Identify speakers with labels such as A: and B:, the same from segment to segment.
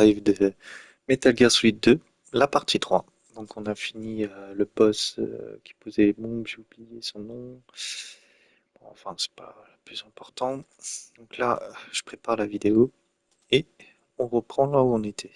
A: Live de Metal Gear Solid 2, la partie 3. Donc on a fini le boss qui posait bombe, j'ai oublié son nom. Bon, enfin, c'est pas le plus important. Donc là, je prépare la vidéo et on reprend là où on était.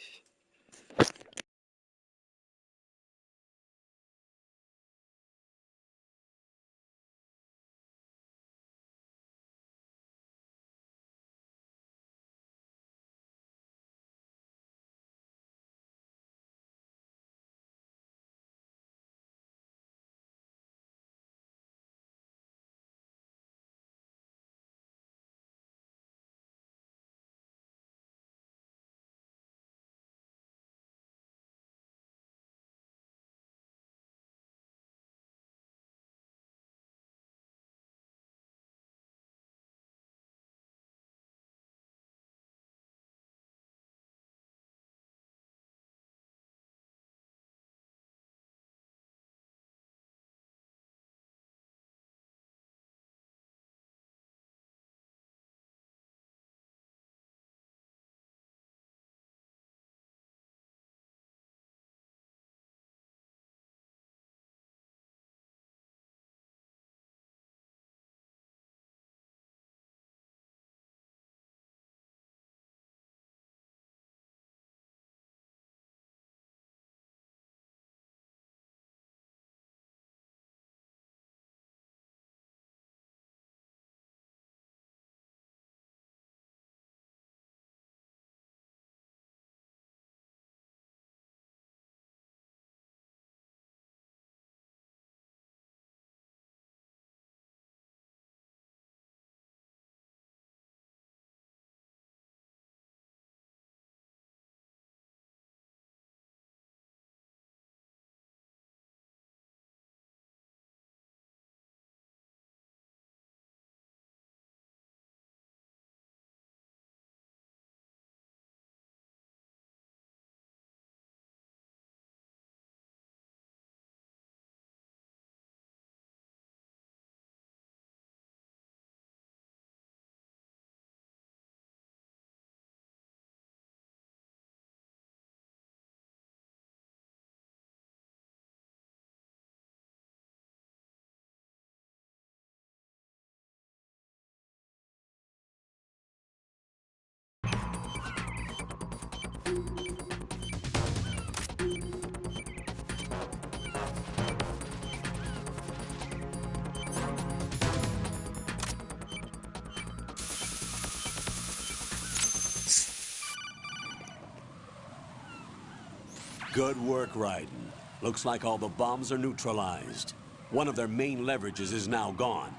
B: Good work, Raiden. Looks like all the bombs are neutralized. One of their main leverages is now gone.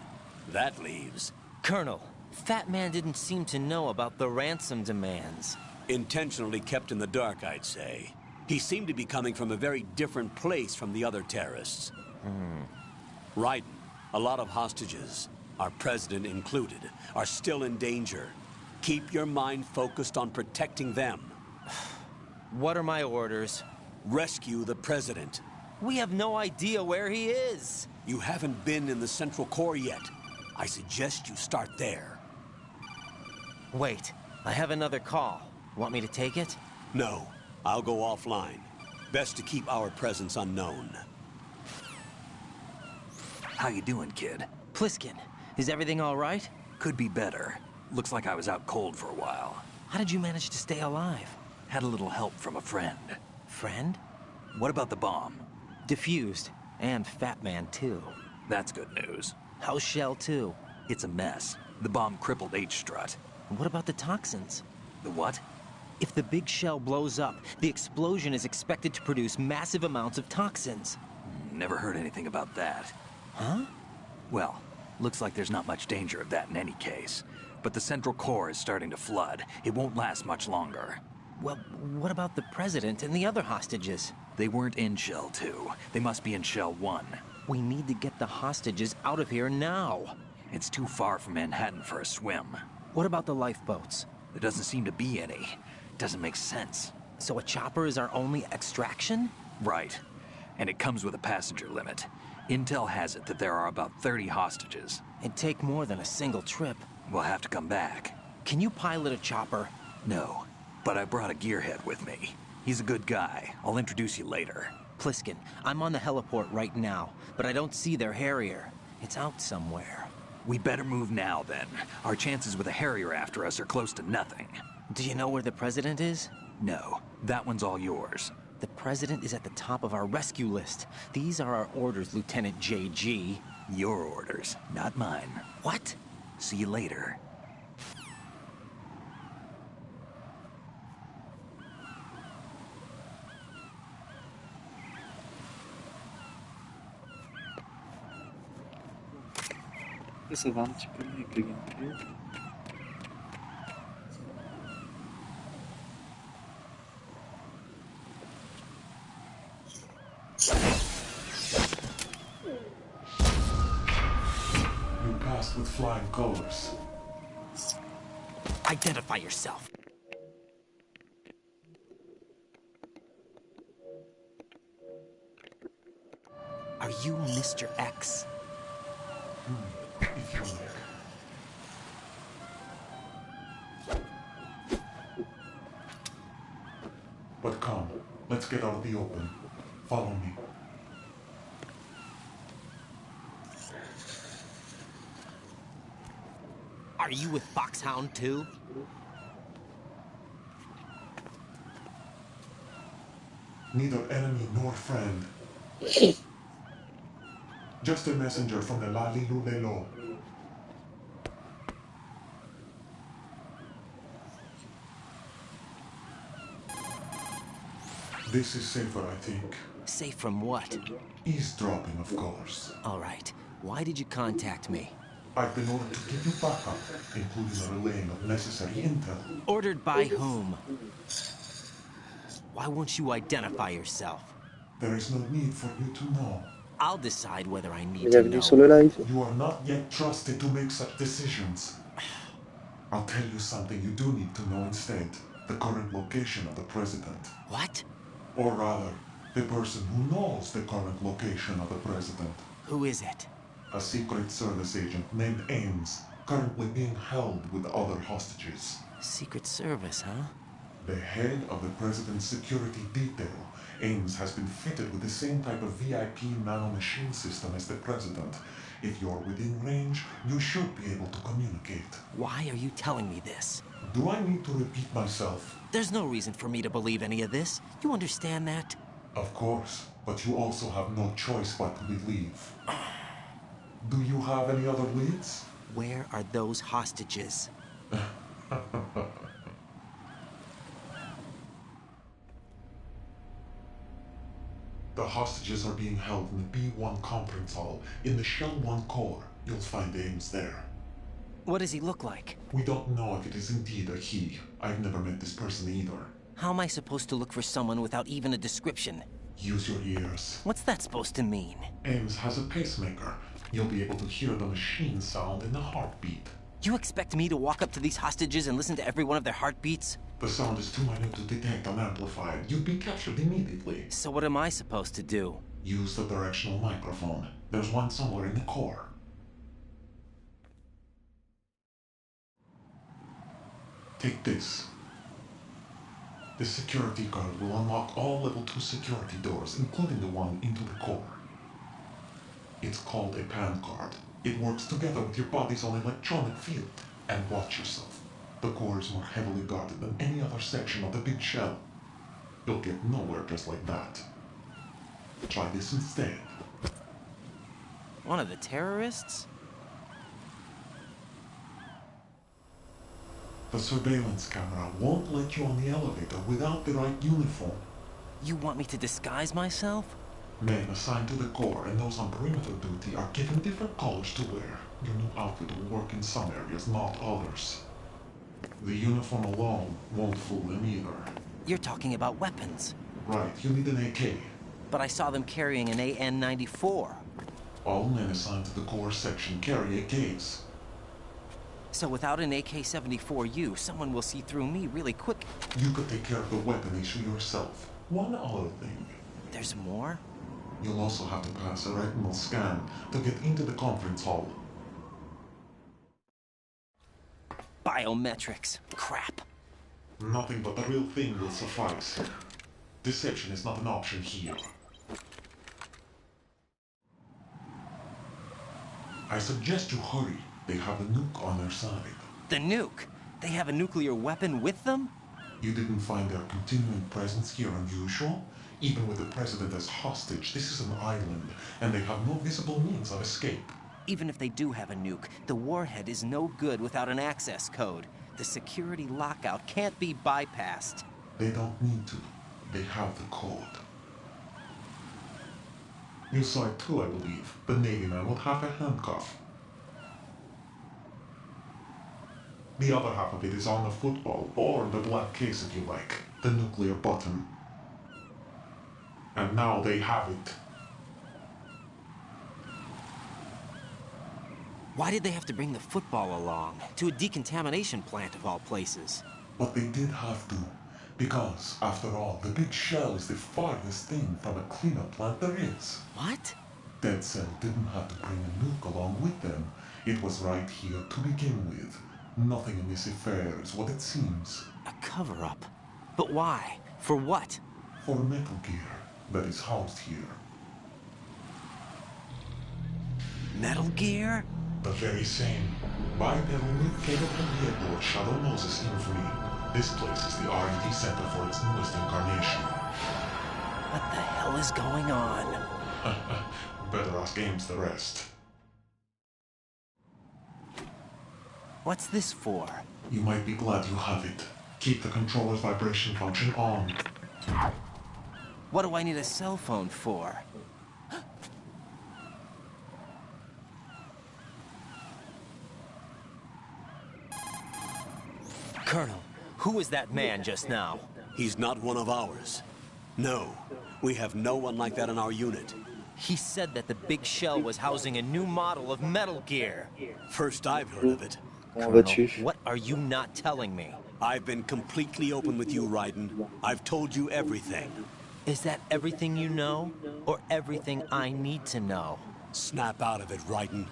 B: That leaves...
C: Colonel, Fat Man didn't seem to know about the ransom demands.
B: Intentionally kept in the dark, I'd say. He seemed to be coming from a very different place from the other terrorists. Raiden, a lot of hostages, our president included, are still in danger. Keep your mind focused on protecting them.
C: What are my orders?
B: Rescue the president.
C: We have no idea where he is.
B: You haven't been in the Central Core yet. I suggest you start there.
C: Wait, I have another call. Want me to take it?
B: No, I'll go offline. Best to keep our presence unknown.
D: How you doing, kid?
C: Pliskin, is everything all right?
D: Could be better. Looks like I was out cold for a while.
C: How did you manage to stay alive?
D: Had a little help from a friend.
C: Friend?
D: What about the bomb?
C: Diffused. And Fat Man, too.
D: That's good news.
C: How's Shell, too?
D: It's a mess. The bomb crippled H-Strut.
C: What about the toxins?
D: The what?
C: If the big shell blows up, the explosion is expected to produce massive amounts of toxins.
D: Never heard anything about that.
C: Huh?
D: Well, looks like there's not much danger of that in any case. But the Central Core is starting to flood. It won't last much longer.
C: Well, what about the president and the other hostages?
D: They weren't in Shell 2. They must be in Shell 1.
C: We need to get the hostages out of here now.
D: It's too far from Manhattan for a swim.
C: What about the lifeboats?
D: There doesn't seem to be any. Doesn't make sense.
C: So a chopper is our only extraction?
D: Right. And it comes with a passenger limit. Intel has it that there are about 30 hostages.
C: It'd take more than a single trip.
D: We'll have to come back.
C: Can you pilot a chopper?
D: No. but I brought a gearhead with me. He's a good guy. I'll introduce you later.
C: Pliskin, I'm on the heliport right now, but I don't see their Harrier. It's out somewhere.
D: We better move now, then. Our chances with a Harrier after us are close to nothing.
C: Do you know where the President is?
D: No, that one's all yours.
C: The President is at the top of our rescue list. These are our orders, Lieutenant JG.
D: Your orders, not mine.
C: What?
D: See you later.
A: Ça va un petit peu avec le gameplay.
E: You passed with flying colors.
C: Identify yourself. Are you Mr. X?
E: If you like. But come, let's get out of the open. Follow me.
C: Are you with Foxhound too?
E: Neither enemy nor friend. Just a messenger from the Lalilulelo. This is safer, I think.
C: Safe from what?
E: Eavesdropping, of course.
C: All right. Why did you contact me?
E: I've been ordered to give you backup, including a relaying of necessary intel.
C: Ordered by whom? Why won't you identify yourself?
E: There is no need for you to know.
C: I'll decide whether I need to
A: Bienvenue
C: know.
A: sur le live.
E: You are not yet trusted to make such decisions. I'll tell you something you do need to know instead. The current location of the president.
C: What?
E: Or rather, the person who knows the current location of the president.
C: Who is it?
E: A Secret Service agent named Ames, currently being held with other hostages.
C: Secret Service, huh?
E: The head of the president's security detail, Ames, has been fitted with the same type of VIP nanomachine system as the president. If you're within range, you should be able to communicate.
C: Why are you telling me this?
E: Do I need to repeat myself?
C: There's no reason for me to believe any of this. You understand that?
E: Of course, but you also have no choice but to believe. Do you have any other leads?
C: Where are those hostages?
E: The hostages are being held in the B1 conference hall in the Shell 1 core. You'll find Ames there.
C: What does he look like?
E: We don't know if it is indeed a he. I've never met this person either.
C: How am I supposed to look for someone without even a description?
E: Use your ears.
C: What's that supposed to mean?
E: Ames has a pacemaker. You'll be able to hear the machine sound in the heartbeat.
C: You expect me to walk up to these hostages and listen to every one of their heartbeats?
E: The sound is too minute to detect unamplified. You'd be captured immediately.
C: So what am I supposed to do?
E: Use the directional microphone. There's one somewhere in the core. Take this. The security card will unlock all level 2 security doors, including the one into the core. It's called a PAN card. It works together with your body's own electronic field. And watch yourself. The core is more heavily guarded than any other section of the big shell. You'll get nowhere just like that. Try this instead.
C: One of the terrorists?
E: The surveillance camera won't let you on the elevator without the right uniform.
C: You want me to disguise myself?
E: Men assigned to the core and those on perimeter duty are given different colors to wear. Your new outfit will work in some areas, not others. The uniform alone won't fool them either.
C: You're talking about weapons.
E: Right, you need an AK.
C: But I saw them carrying an AN-94.
E: All men assigned to the core section carry AKs.
C: So without an AK-74U, someone will see through me really quick.
E: You could take care of the weapon issue yourself. One other thing.
C: There's more?
E: You'll also have to pass a retinal scan to get into the conference hall.
C: Biometrics. Crap.
E: Nothing but the real thing will suffice. Deception is not an option here. I suggest you hurry. They have a nuke on their side.
C: The nuke? They have a nuclear weapon with them?
E: You didn't find their continuing presence here unusual? Even with the president as hostage, this is an island, and they have no visible means of escape.
C: Even if they do have a nuke, the warhead is no good without an access code. The security lockout can't be bypassed.
E: They don't need to. They have the code. You saw it too, I believe. The Navy man will have a handcuff. The other half of it is on the football, or the black case if you like, the nuclear button. And now they have it.
C: Why did they have to bring the football along? To a decontamination plant of all places.
E: But they did have to. Because, after all, the big shell is the farthest thing from a cleanup plant there is.
C: What?
E: Dead Cell didn't have to bring a nuke along with them. It was right here to begin with. Nothing in this affair is what it seems.
C: A cover-up? But why? For what?
E: For Metal Gear that is housed here.
C: Metal Gear?
E: The very same. Bipedal nuke cable from the airport Shadow Moses infamy. This place is the R&D center for its newest incarnation.
C: What the hell is going on?
E: Better ask Ames the rest.
C: What's this for?
E: You might be glad you have it. Keep the controller's vibration function on.
C: What do I need a cell phone for? Colonel, who was that man just now?
B: He's not one of ours. No, we have no one like that in our unit.
C: He said that the big shell was housing a new model of Metal Gear.
B: First I've heard of it.
A: Comment
C: Colonel,
A: vas-tu?
C: what are you not telling me?
B: I've been completely open with you, Raiden. I've told you everything.
C: Is that everything you know? Or everything I need to know?
B: Snap out of it, Raiden.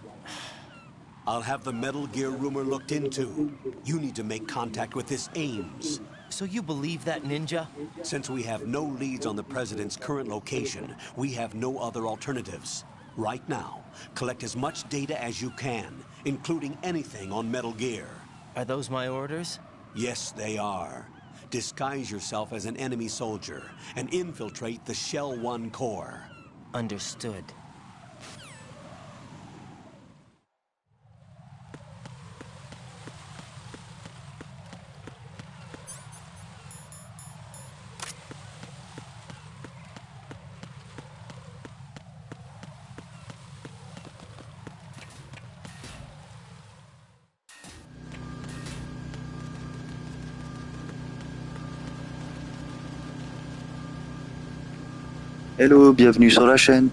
B: I'll have the Metal Gear rumor looked into. You need to make contact with this Ames.
C: So you believe that ninja?
B: Since we have no leads on the President's current location, we have no other alternatives. Right now, collect as much data as you can, including anything on Metal Gear.
C: Are those my orders?
B: Yes, they are. Disguise yourself as an enemy soldier and infiltrate the Shell 1 core.
C: Understood.
A: Hello, bienvenue sur la chaîne.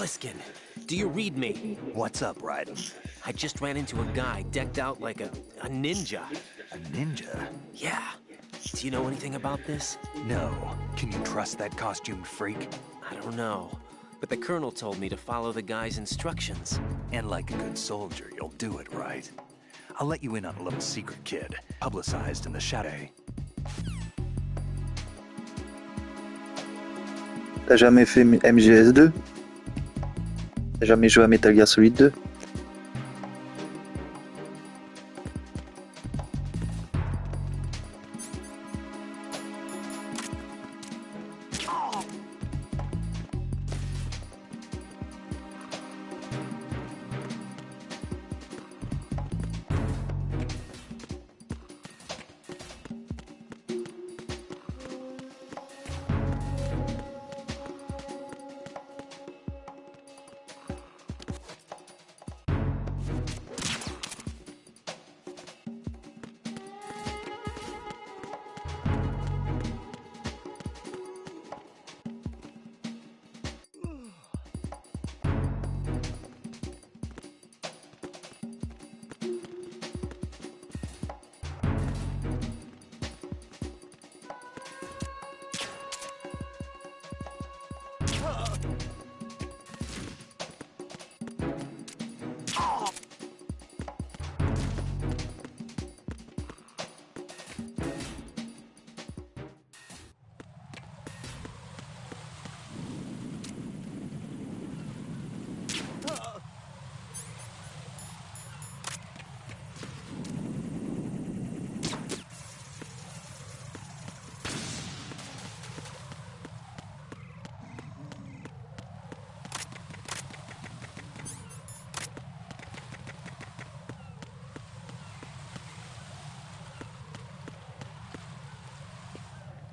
C: Pliskin, do you read me?
D: What's up, Raiden?
C: I just ran into a guy decked out like a ninja.
D: A ninja?
C: Yeah. Do you know anything about this?
D: No. Can you trust that costumed freak?
C: I don't know. But the colonel told me to follow the guy's instructions.
D: And like a good soldier, you'll do it right. I'll let you in on a little secret, kid. Publicized in the shadow.
A: T'as jamais fait MGS2? T'as jamais joué à Metal Gear Solid 2?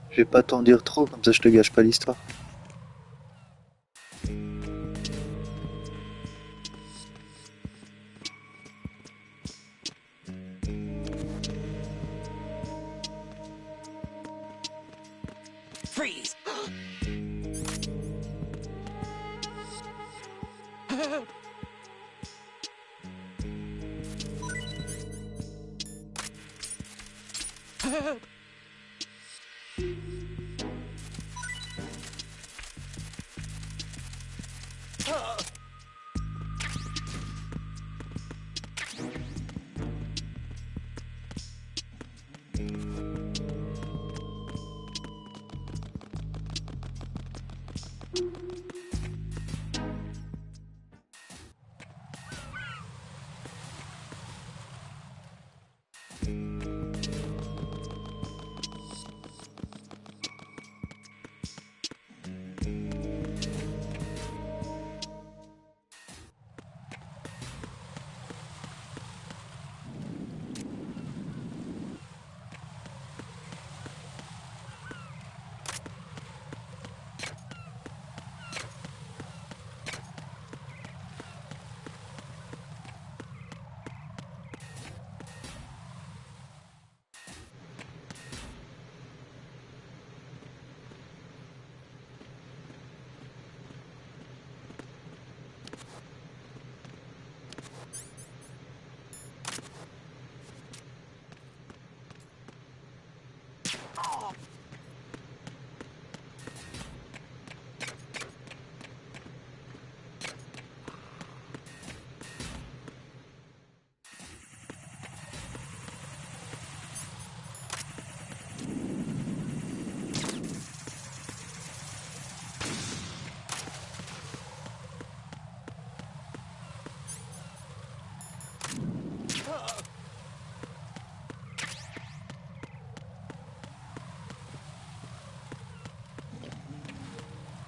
A: Je vais pas t'en dire trop, comme ça je te gâche pas l'histoire.
C: Freeze!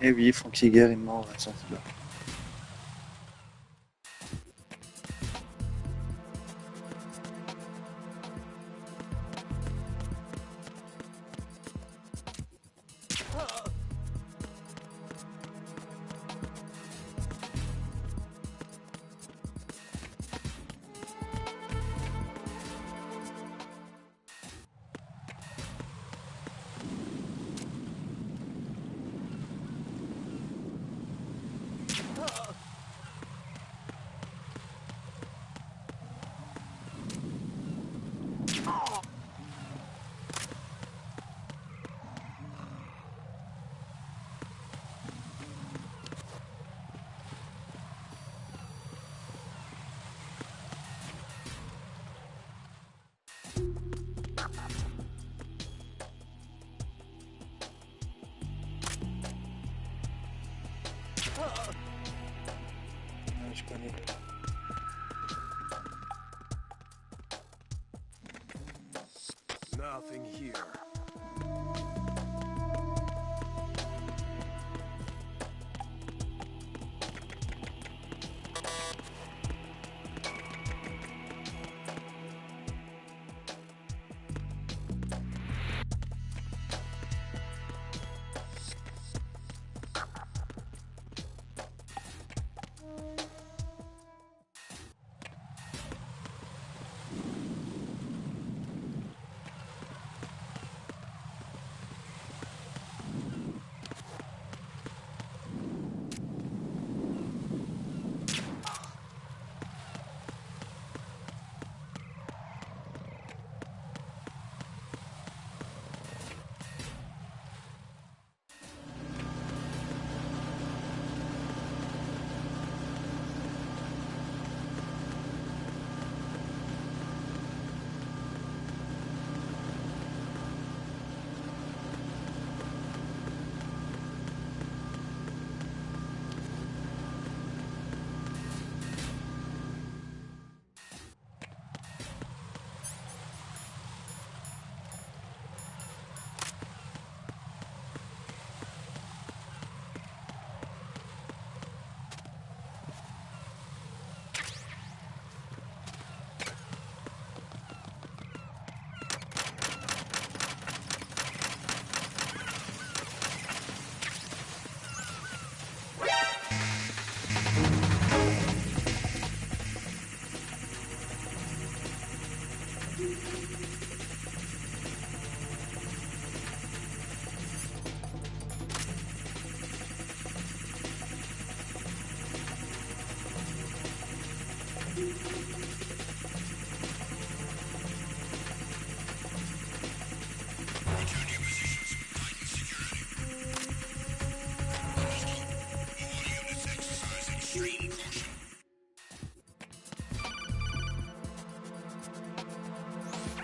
A: Eh oui, Frank Yeager est mort à Zanzibar. Allez.
F: Nothing here.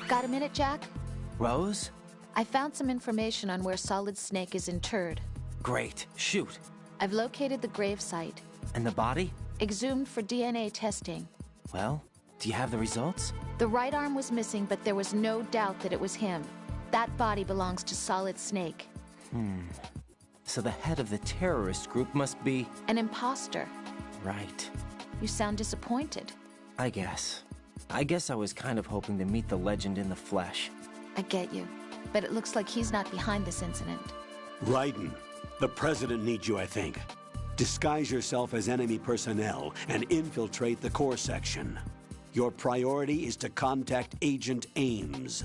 G: Got a minute, Jack?
C: Rose?
G: I found some information on where Solid Snake is interred.
C: Great. Shoot.
G: I've located the grave site,
C: And the body?
G: exhumed for DNA testing.
C: Well, do you have the results?
G: The right arm was missing, but there was no doubt that it was him. That body belongs to Solid Snake.
C: So the head of the terrorist group must be...
G: An imposter.
C: Right.
G: You sound disappointed.
C: I guess. I guess I was kind of hoping to meet the legend in the flesh.
G: I get you. But it looks like he's not behind this incident.
B: Raiden, the president needs you, I think. Disguise yourself as enemy personnel and infiltrate the core section. Your priority is to contact Agent Ames.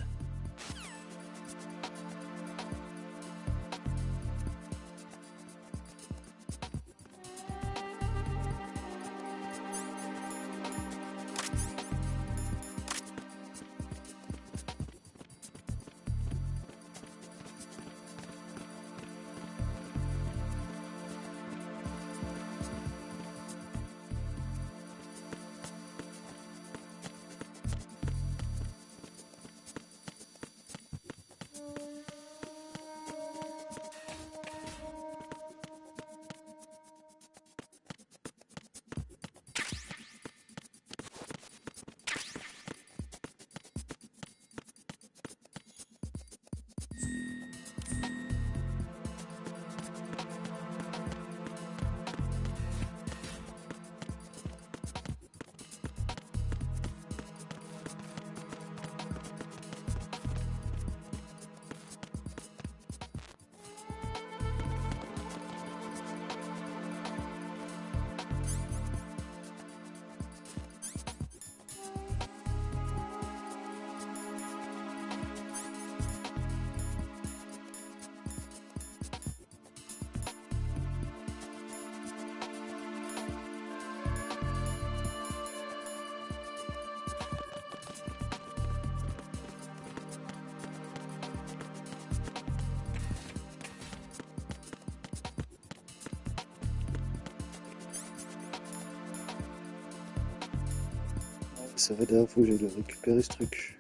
A: Ça va, dernière fois que j'allais récupérer ce truc.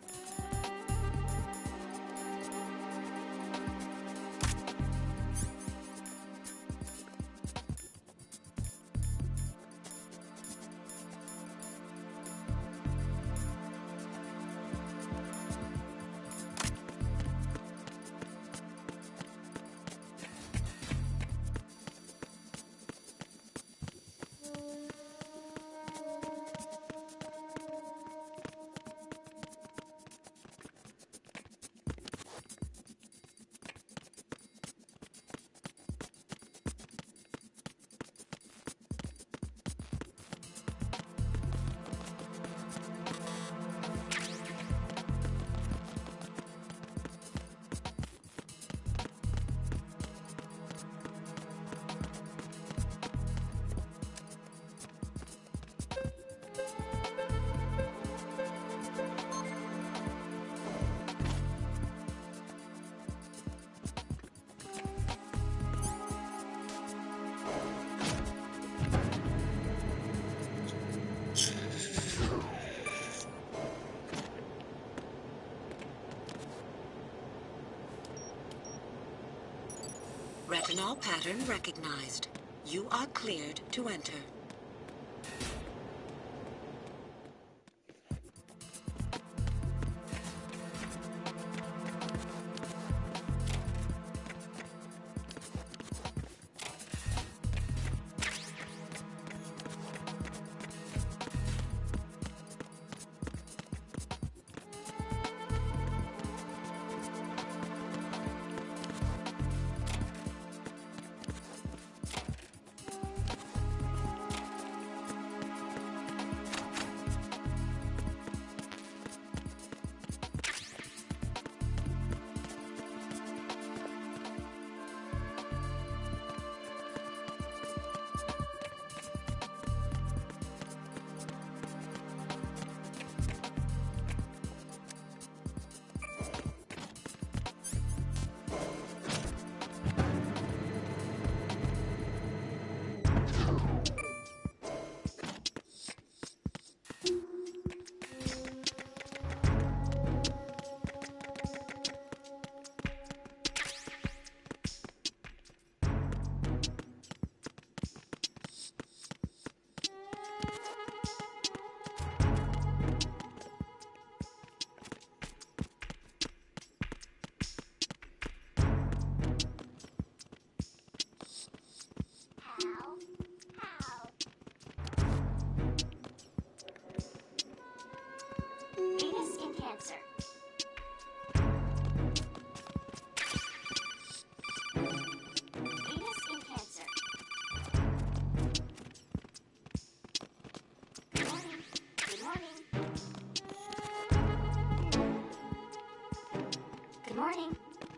F: Retinol pattern recognized. You are cleared to enter.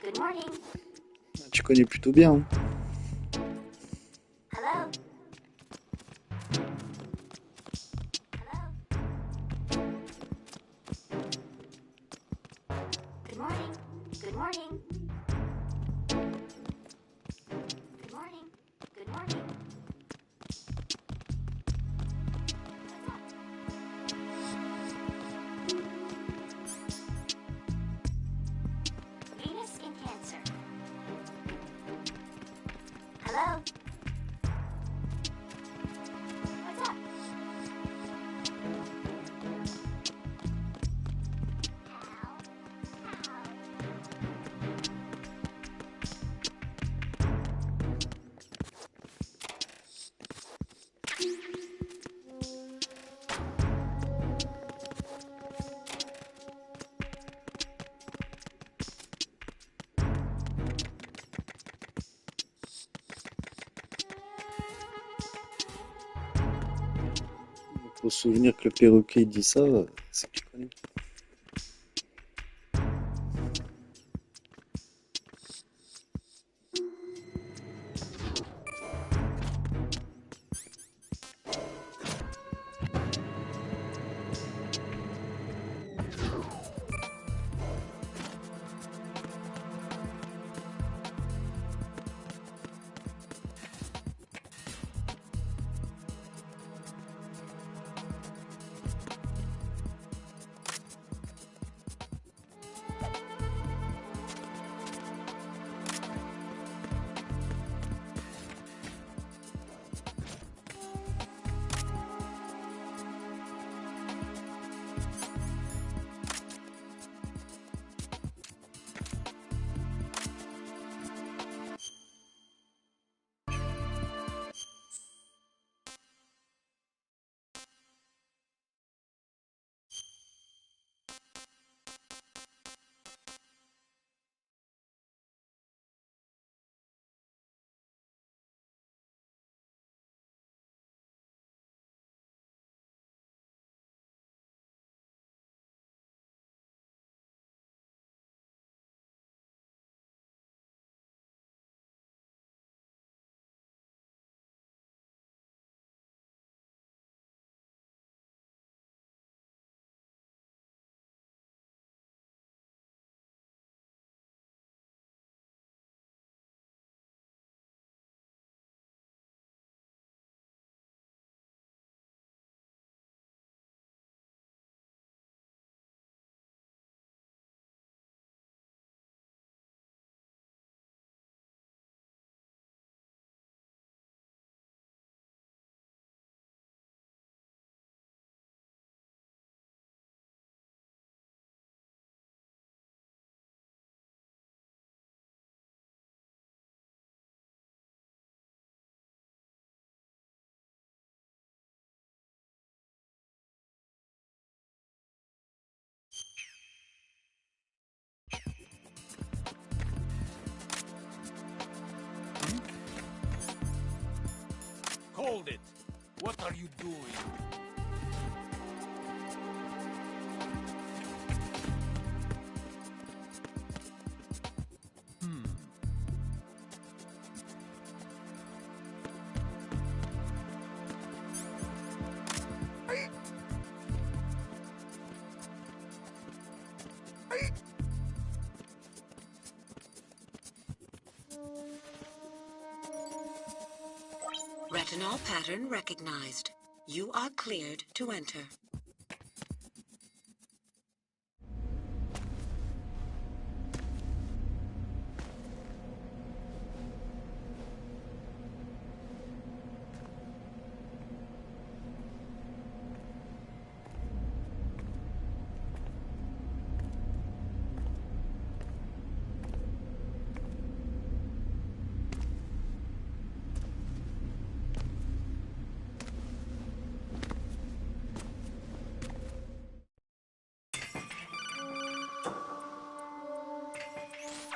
G: Good morning.
A: Tu connais plutôt bien. Hein.
G: Hello. Good morning. Good morning. Good morning. Good morning. Venus in Cancer. Hello. What's up?
A: Faut se souvenir que le perroquet dit ça, c'est qu'il connaît.
H: Hold it! What are you doing?
F: Retinol pattern recognized. You are cleared to enter.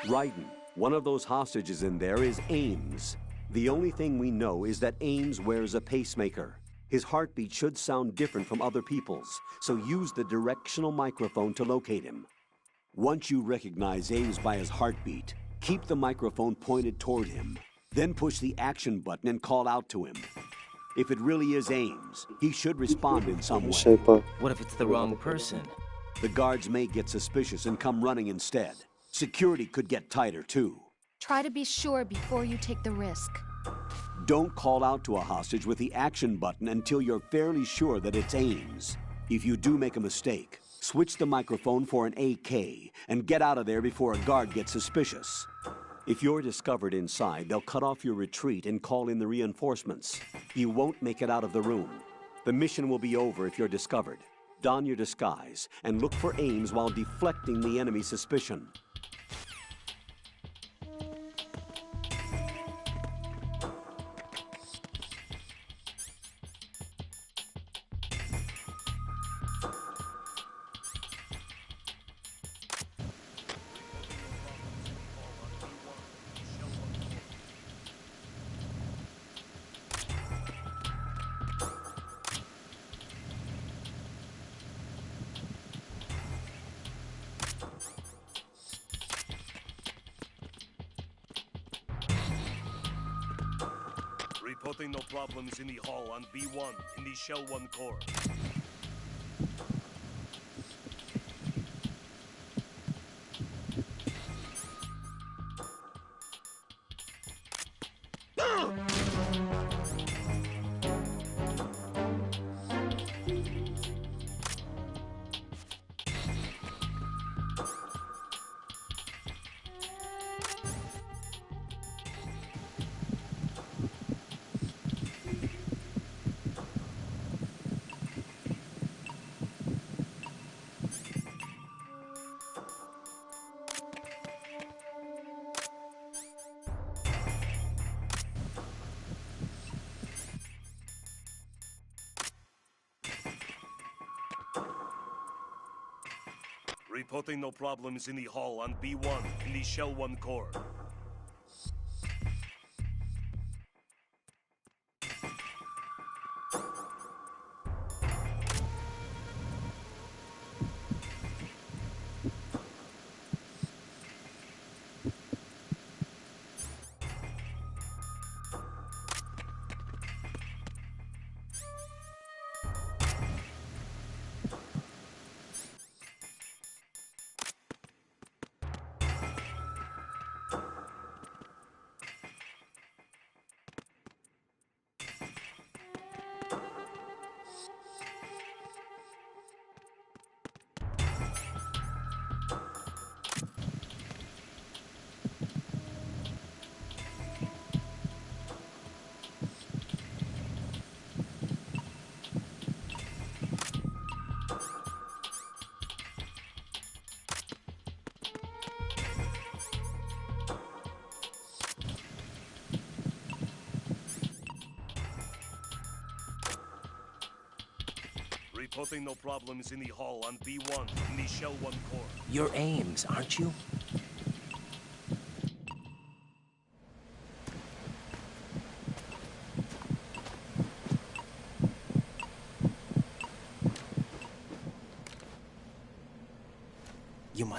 I: Raiden, one of those hostages in there is Ames. The only thing we know is that Ames wears a pacemaker. His heartbeat should sound different from other people's, so use the directional microphone to locate him. Once you recognize Ames by his heartbeat, keep the microphone pointed toward him. Then push the action button and call out to him. If it really is Ames, he should respond in some
A: Je
I: way.
A: savais pas.
C: What if it's the wrong person?
I: The guards may get suspicious and come running instead. Security could get tighter, too.
G: Try to be sure before you take the risk.
I: Don't call out to a hostage with the action button until you're fairly sure that it's Ames. If you do make a mistake, switch the microphone for an AK and get out of there before a guard gets suspicious. If you're discovered inside, they'll cut off your retreat and call in the reinforcements. You won't make it out of the room. The mission will be over if you're discovered. Don your disguise and look for Ames while deflecting the enemy's suspicion.
H: Reporting no problems in the hall on B1 in the Shell 1 core. Reporting no problems in the hall on B1 in the Shell 1 core. Reporting no problems in the hall on B1 in the Shell 1 core.
C: You're Ames, aren't you?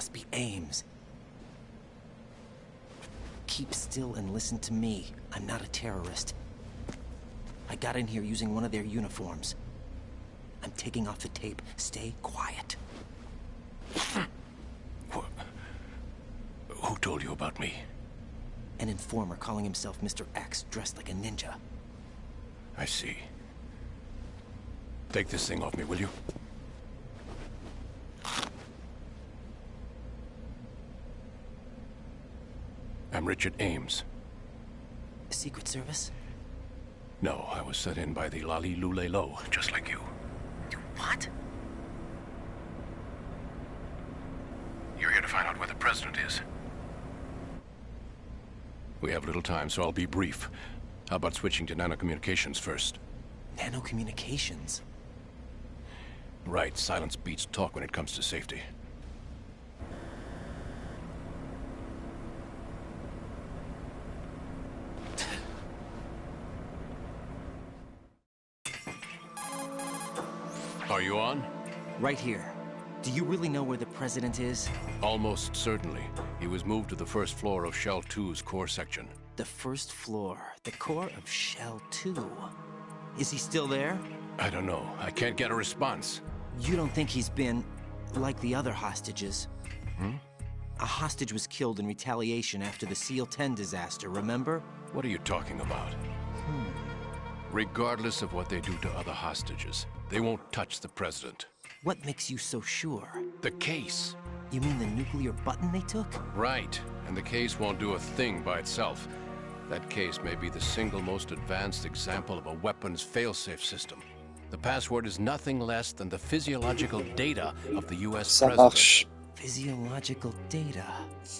C: must be Ames. Keep still and listen to me. I'm not a terrorist. I got in here using one of their uniforms. I'm taking off the tape. Stay quiet.
J: Who told you about me?
C: An informer calling himself Mr. X, dressed like a ninja.
J: I see. Take this thing off me, will you? I'm Richard Ames.
C: Secret Service?
J: No, I was sent in by the Lali Lule Lo, just like you.
C: What?
J: You're here to find out where the president is. We have little time, so I'll be brief. How about switching to nanocommunications first?
C: Nanocommunications?
J: Right, silence beats talk when it comes to safety. Are you on?
C: Right here. Do you really know where the president is?
J: Almost certainly. He was moved to the first floor of Shell 2's core section.
C: The first floor. The core of Shell 2. Is he still there?
J: I don't know. I can't get a response.
C: You don't think he's been like the other hostages?
J: Hmm?
C: A hostage was killed in retaliation after the SEAL 10 disaster, remember?
J: What are you talking about? Regardless of what they do to other hostages, they won't touch the president.
C: What makes you so sure?
J: The case.
C: You mean the nuclear button they took?
J: Right. And the case won't do a thing by itself. That case may be the single most advanced example of a weapons failsafe system. The password is nothing less than the physiological data of the U.S.
A: Ça
J: president.
A: marche.
C: Physiological data.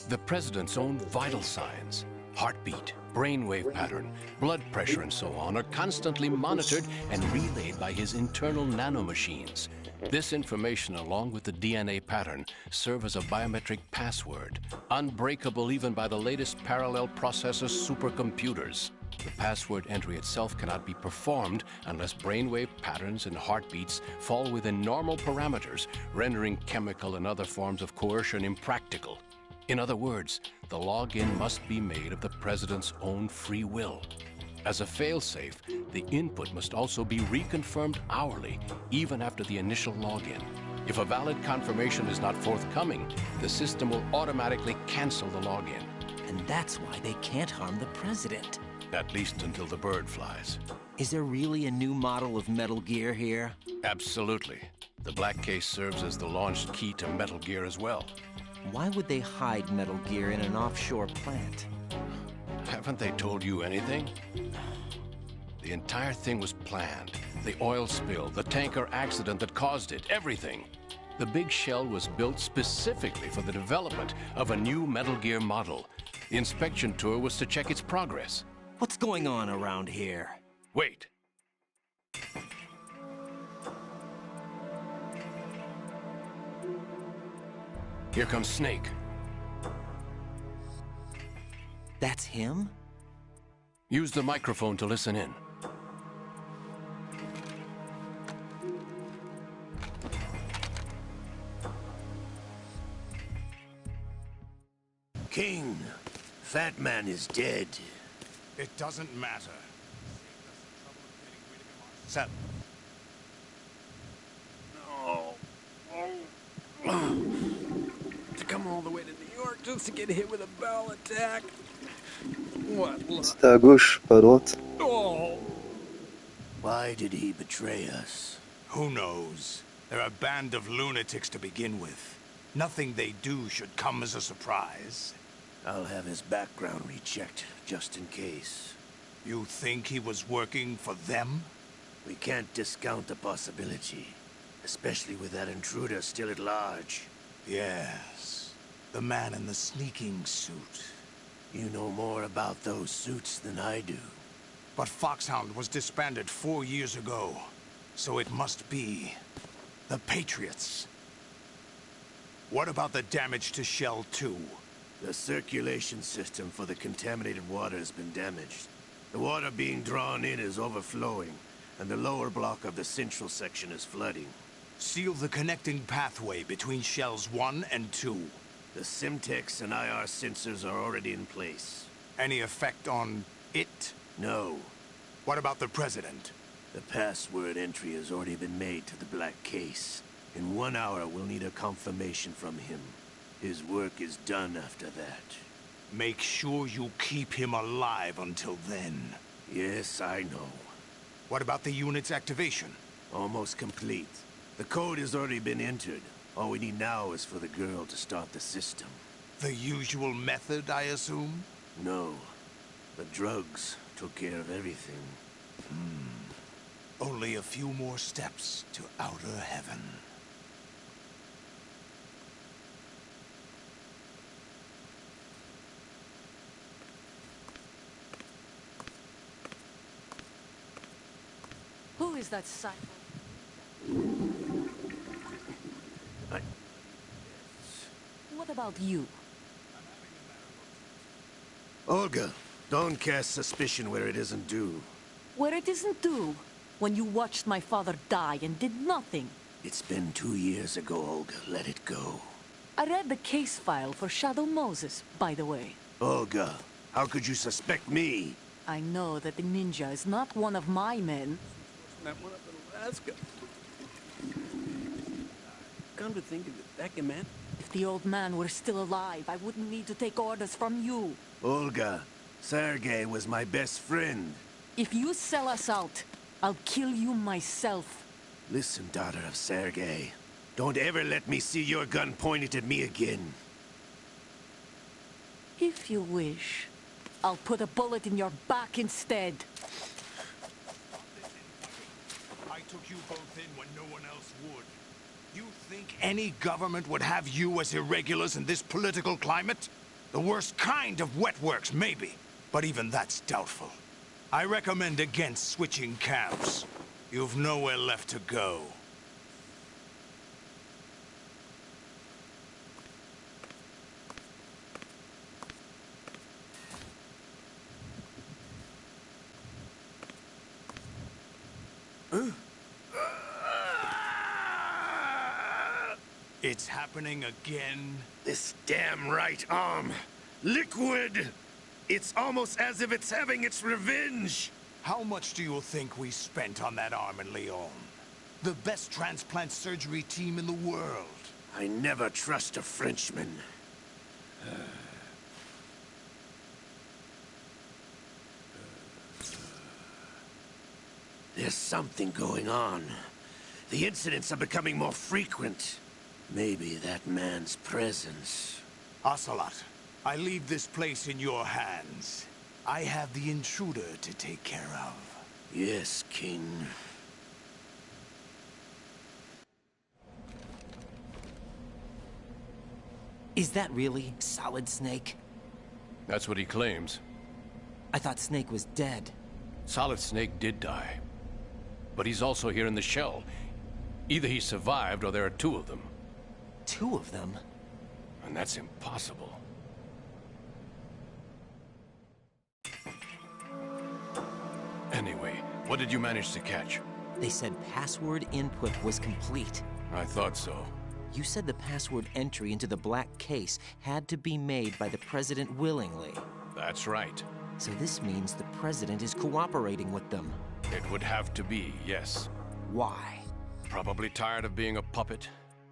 J: The president's own vital signs, heartbeat, brainwave pattern, blood pressure, and so on are constantly monitored and relayed by his internal nanomachines. This information, along with the DNA pattern, serve as a biometric password, unbreakable even by the latest parallel processor supercomputers. The password entry itself cannot be performed unless brainwave patterns and heartbeats fall within normal parameters, rendering chemical and other forms of coercion impractical. In other words, the login must be made of the president's own free will. As a failsafe, the input must also be reconfirmed hourly, even after the initial login. If a valid confirmation is not forthcoming, the system will automatically cancel the login.
C: And that's why they can't harm the president.
J: At least until the bird flies.
C: Is there really a new model of Metal Gear here?
J: Absolutely. The black case serves as the launch key to Metal Gear as well.
C: Why would they hide Metal Gear in an offshore plant?
J: Haven't they told you anything? The entire thing was planned. The oil spill, the tanker accident that caused it, everything. The big shell was built specifically for the development of a new Metal Gear model. The inspection tour was to check its progress.
C: What's going on around here?
J: Wait. Here comes Snake.
C: That's him?
J: Use the microphone to listen in.
K: King, Fat Man is dead.
L: It doesn't matter. Sir.
D: To come all the way to New York just to get hit with a barrel attack. What luck.
A: C'était à gauche, pas à droite.
L: Oh.
K: Why did he betray us?
L: Who knows? They're a band of lunatics to begin with. Nothing they do should come as a surprise.
K: I'll have his background rechecked, just in case.
L: You think he was working for them?
K: We can't discount the possibility, especially with that intruder still at large.
L: Yes, the man in the sneaking suit.
K: You know more about those suits than I do.
L: But Foxhound was disbanded 4 years ago, so it must be the Patriots. What about the damage to Shell 2?
K: The circulation system for the contaminated water has been damaged. The water being drawn in is overflowing, and the lower block of the central section is flooding.
L: Seal the connecting pathway between Shells 1 and 2.
K: The Simtex and IR sensors are already in place.
L: Any effect on it?
K: No.
L: What about the President?
K: The password entry has already been made to the black case. In 1 hour, we'll need a confirmation from him. His work is done after that.
L: Make sure you keep him alive until then.
K: Yes, I know.
L: What about the unit's activation?
K: Almost complete. The code has already been entered. All we need now is for the girl to start the system.
L: The usual method, I assume?
K: No. The drugs took care of everything.
L: Only a few more steps to outer heaven.
M: Who is that cycle? What about you?
K: Olga, don't cast suspicion where it isn't due.
M: Where it isn't due? When you watched my father die and did nothing.
K: It's been 2 years ago, Olga. Let it go.
M: I read the case file for Shadow Moses, by the way.
K: Olga, how could you suspect me?
M: I know that the ninja is not one of my men.
N: That one up in Alaska. Come to think of it, that man.
M: If the old man were still alive, I wouldn't need to take orders from you.
K: Olga, Sergei was my best friend.
M: If you sell us out, I'll kill you myself.
K: Listen, daughter of Sergei. Don't ever let me see your gun pointed at me again.
M: If you wish, I'll put a bullet in your back instead.
L: I took you both in when no one else would. You think any government would have you as irregulars in this political climate? The worst kind of wet works, maybe. But even that's doubtful. I recommend against switching camps. You've nowhere left to go. It's happening again.
K: This damn right arm. Liquid! It's almost as if it's having its revenge.
L: How much do you think we spent on that arm in Lyon? The best transplant surgery team in the world.
K: I never trust a Frenchman. There's something going on. The incidents are becoming more frequent. Maybe that man's presence.
L: Ocelot, I leave this place in your hands. I have the intruder to take care of.
K: Yes, King.
C: Is that really Solid Snake?
J: That's what he claims.
C: I thought Snake was dead.
J: Solid Snake did die. But he's also here in the shell. Either he survived or there are two of them.
C: Two of them?
J: And that's impossible. Anyway, what did you manage to catch?
C: They said password input was complete.
J: I thought so.
C: You said the password entry into the black case had to be made by the President willingly.
J: That's right.
C: So this means the President is cooperating with them.
J: It would have to be, yes.
C: Why?
J: Probably tired of being a puppet,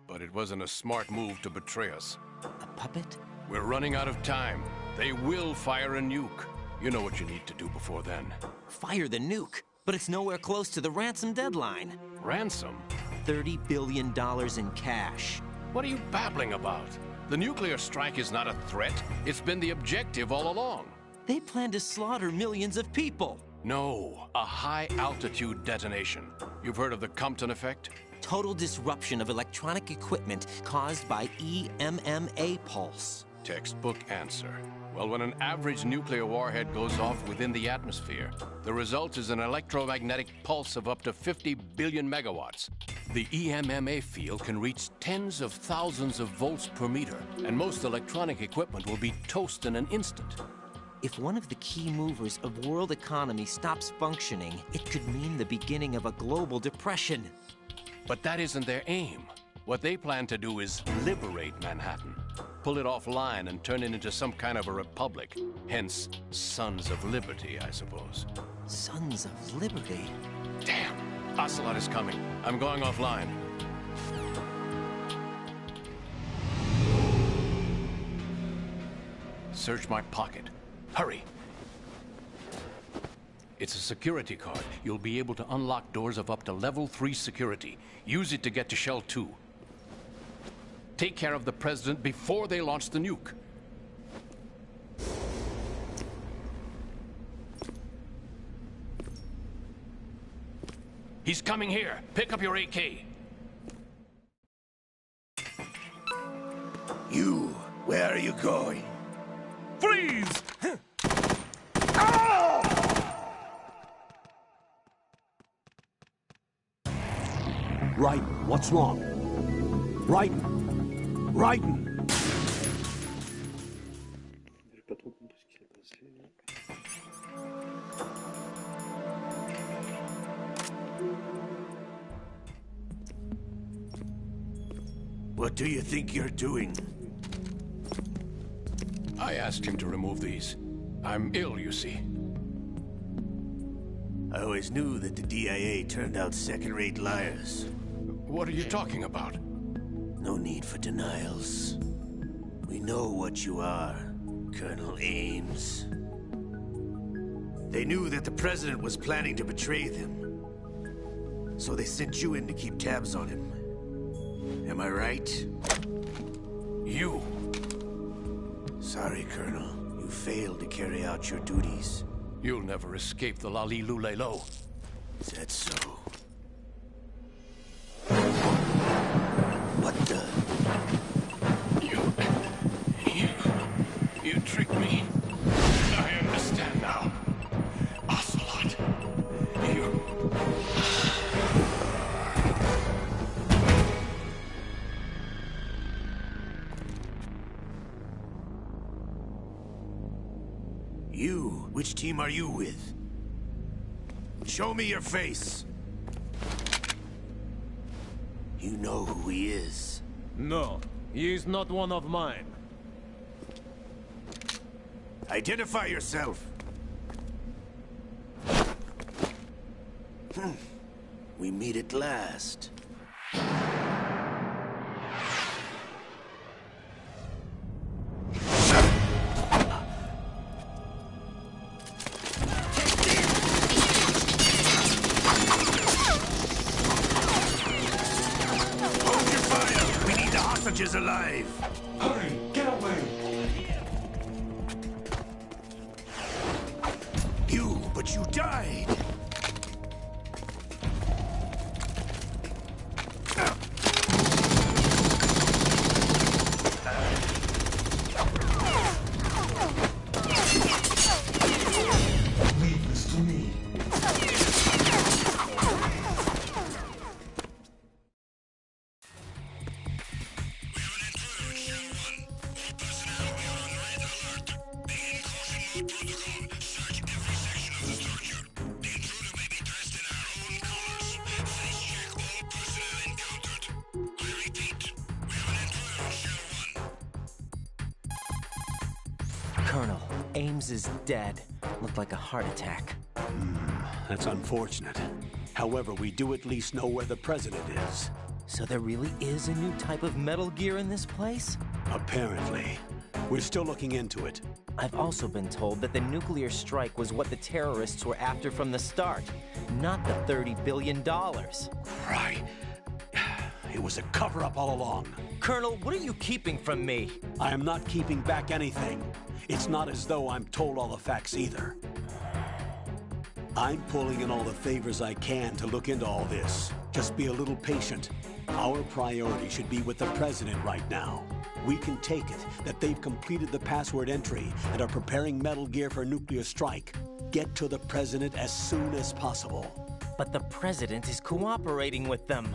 J: but it wasn't a smart move to betray us.
C: A puppet?
J: We're running out of time. They will fire a nuke. You know what you need to do before then.
C: Fire the nuke? But it's nowhere close to the ransom deadline.
J: Ransom?
C: $30 billion in cash.
J: What are you babbling about? The nuclear strike is not a threat. It's been the objective all along.
C: They plan to slaughter millions of people.
J: No, a high-altitude detonation. You've heard of the Compton effect?
C: Total disruption of electronic equipment caused by EMMA pulse.
J: Textbook answer. Well, when an average nuclear warhead goes off within the atmosphere, the result is an electromagnetic pulse of up to 50 billion megawatts. The EMMA field can reach tens of thousands of volts per meter, and most electronic equipment will be toast in an instant.
C: If one of the key movers of world economy stops functioning, it could mean the beginning of a global depression.
J: But that isn't their aim. What they plan to do is liberate Manhattan. pull it offline and turn it into some kind of a republic. Hence, Sons of Liberty, I suppose.
C: Sons of Liberty?
J: Damn! Ocelot is coming. I'm going offline. Search my pocket. Hurry! It's a security card. You'll be able to unlock doors of up to level 3 security. Use it to get to Shell 2. Take care of the President before they launch the nuke. He's coming here. Pick up your AK.
K: You, where are you going?
H: Freeze!
I: Right, what's wrong? Raiden! Raiden!
A: J'ai pas trop compris ce qui s'est passé.
K: What do you think you're doing?
J: I asked him to remove these. I'm ill, you see.
K: I always knew that the DIA turned out second-rate liars.
J: What are you talking about?
K: No need for denials. We know what you are, Colonel Ames. They knew that the President was planning to betray them. So they sent you in to keep tabs on him. Am I right?
J: You!
K: Sorry, Colonel. You failed to carry out your duties.
J: You'll never escape the Lali-Lulelo.
K: Is that so? What the?
J: You tricked me. I understand now. Ocelot, you...
K: You? Which team are you with? Show me your face. You know who he is.
H: No, he is not one of mine.
K: Identify yourself. We meet at last. Is alive.
E: Hurry, get away!
K: But you died.
E: Leave this to me.
C: Colonel, Ames is dead. Looked like a heart attack.
I: That's unfortunate. However, we do at least know where the President is.
C: So there really is a new type of Metal Gear in this place?
I: Apparently. We're still looking into it.
C: I've also been told that the nuclear strike was what the terrorists were after from the start, not the $30 billion.
I: Right. It was a cover-up all along.
C: Colonel, what are you keeping from me?
I: I am not keeping back anything. It's not as though I'm told all the facts either. I'm pulling in all the favors I can to look into all this. Just be a little patient. Our priority should be with the President right now. We can take it that they've completed the password entry and are preparing Metal Gear for nuclear strike. Get to the President as soon as possible.
C: But the President is cooperating with them.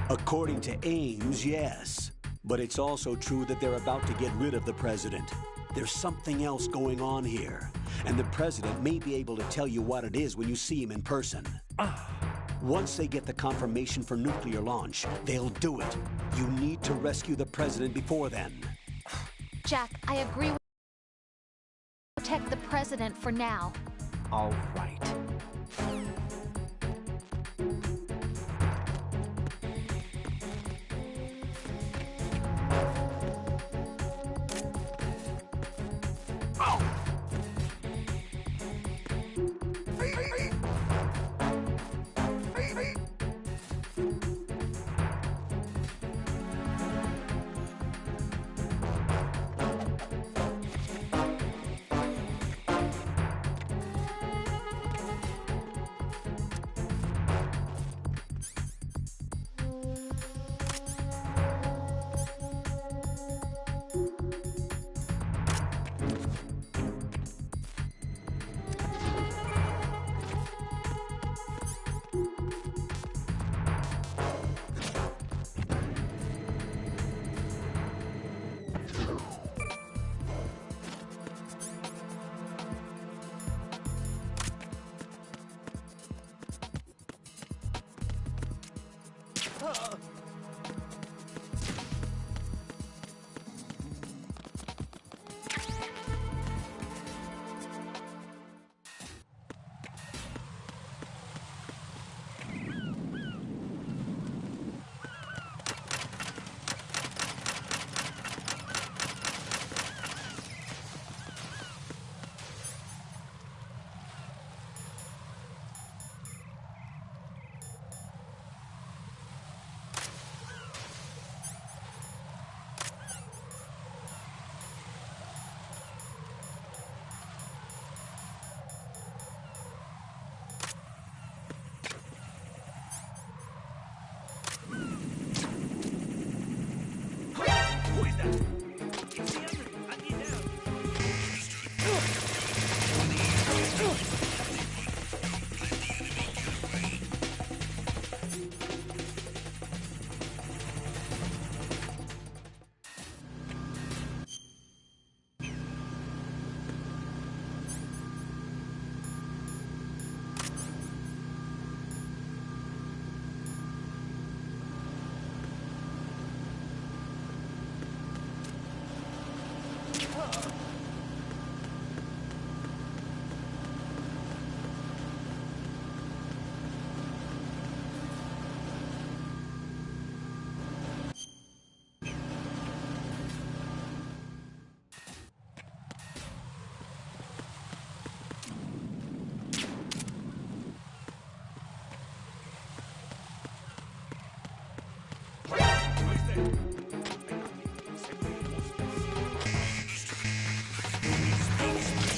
I: According to Ames, yes. But it's also true that they're about to get rid of the President. There's something else going on here, and the President may be able to tell you what it is when you see him in person. Once they get the confirmation for nuclear launch, they'll do it. You need to rescue the President before then.
G: Jack, I agree with protect the president for now.
C: All right.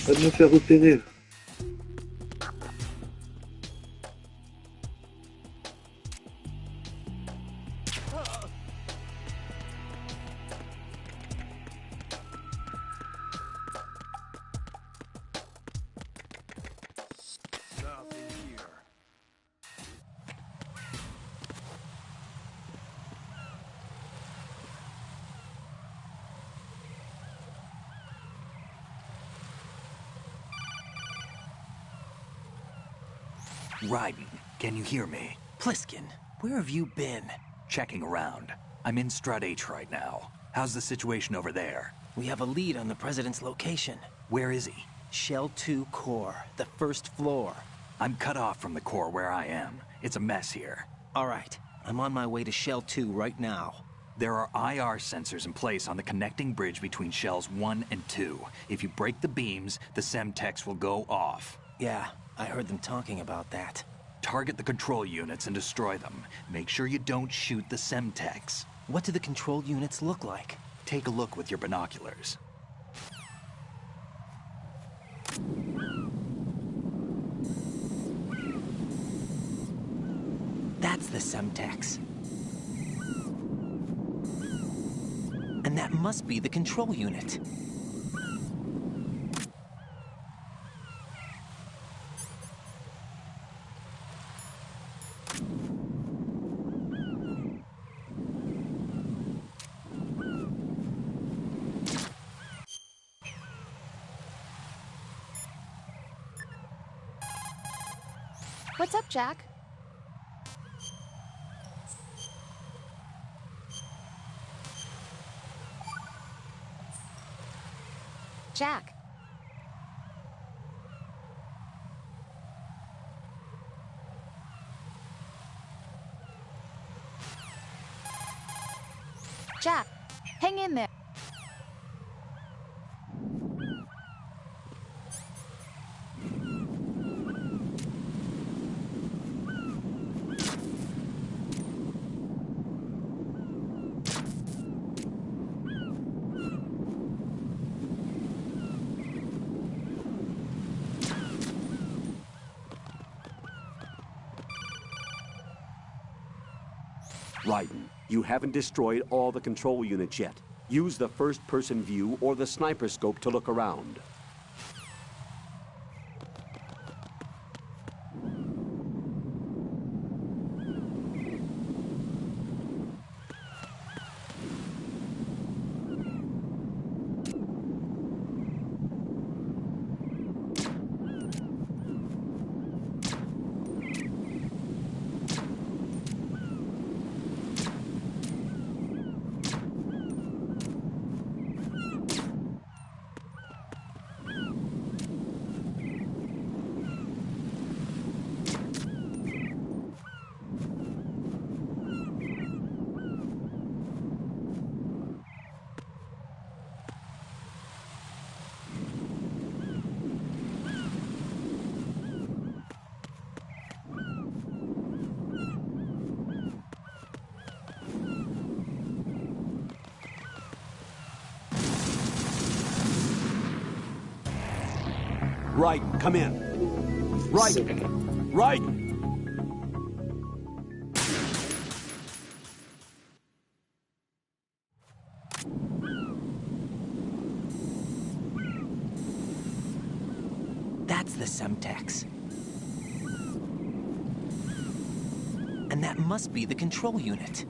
A: Va me faire repérer.
D: Raiden, can you hear me?
C: Pliskin, where have you been?
D: Checking around. I'm in Strut H right now. How's the situation over there?
C: We have a lead on the president's location.
D: Where is he?
C: Shell 2 core, the first floor.
D: I'm cut off from the core where I am. It's a mess here.
C: All right, I'm on my way to Shell 2 right now.
D: There are IR sensors in place on the connecting bridge between Shells 1 and 2. If you break the beams, the Semtex will go off.
C: Yeah, I heard them talking about that.
D: Target the control units and destroy them. Make sure you don't shoot the Semtex.
C: What do the control units look like?
D: Take a look with your binoculars.
C: That's the Semtex. And that must be the control unit.
G: What's up, Jack? Jack. Jack, hang in there.
I: Raiden, you haven't destroyed all the control units yet. Use the first-person view or the sniper scope to look around. Raiden, come in. Raiden! Raiden!
C: That's the Semtex. And that must be the control unit.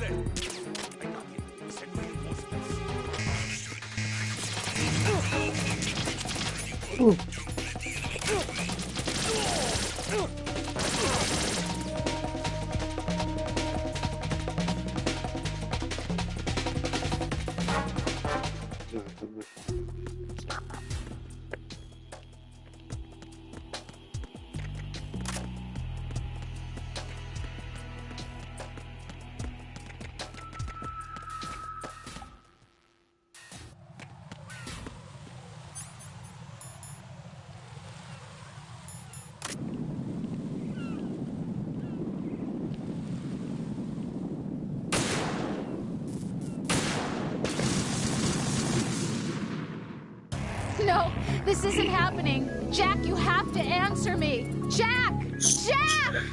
H: there! I got him. Send reinforcements.
G: No, this isn't happening. Jack, you have to answer me. Jack! Jack!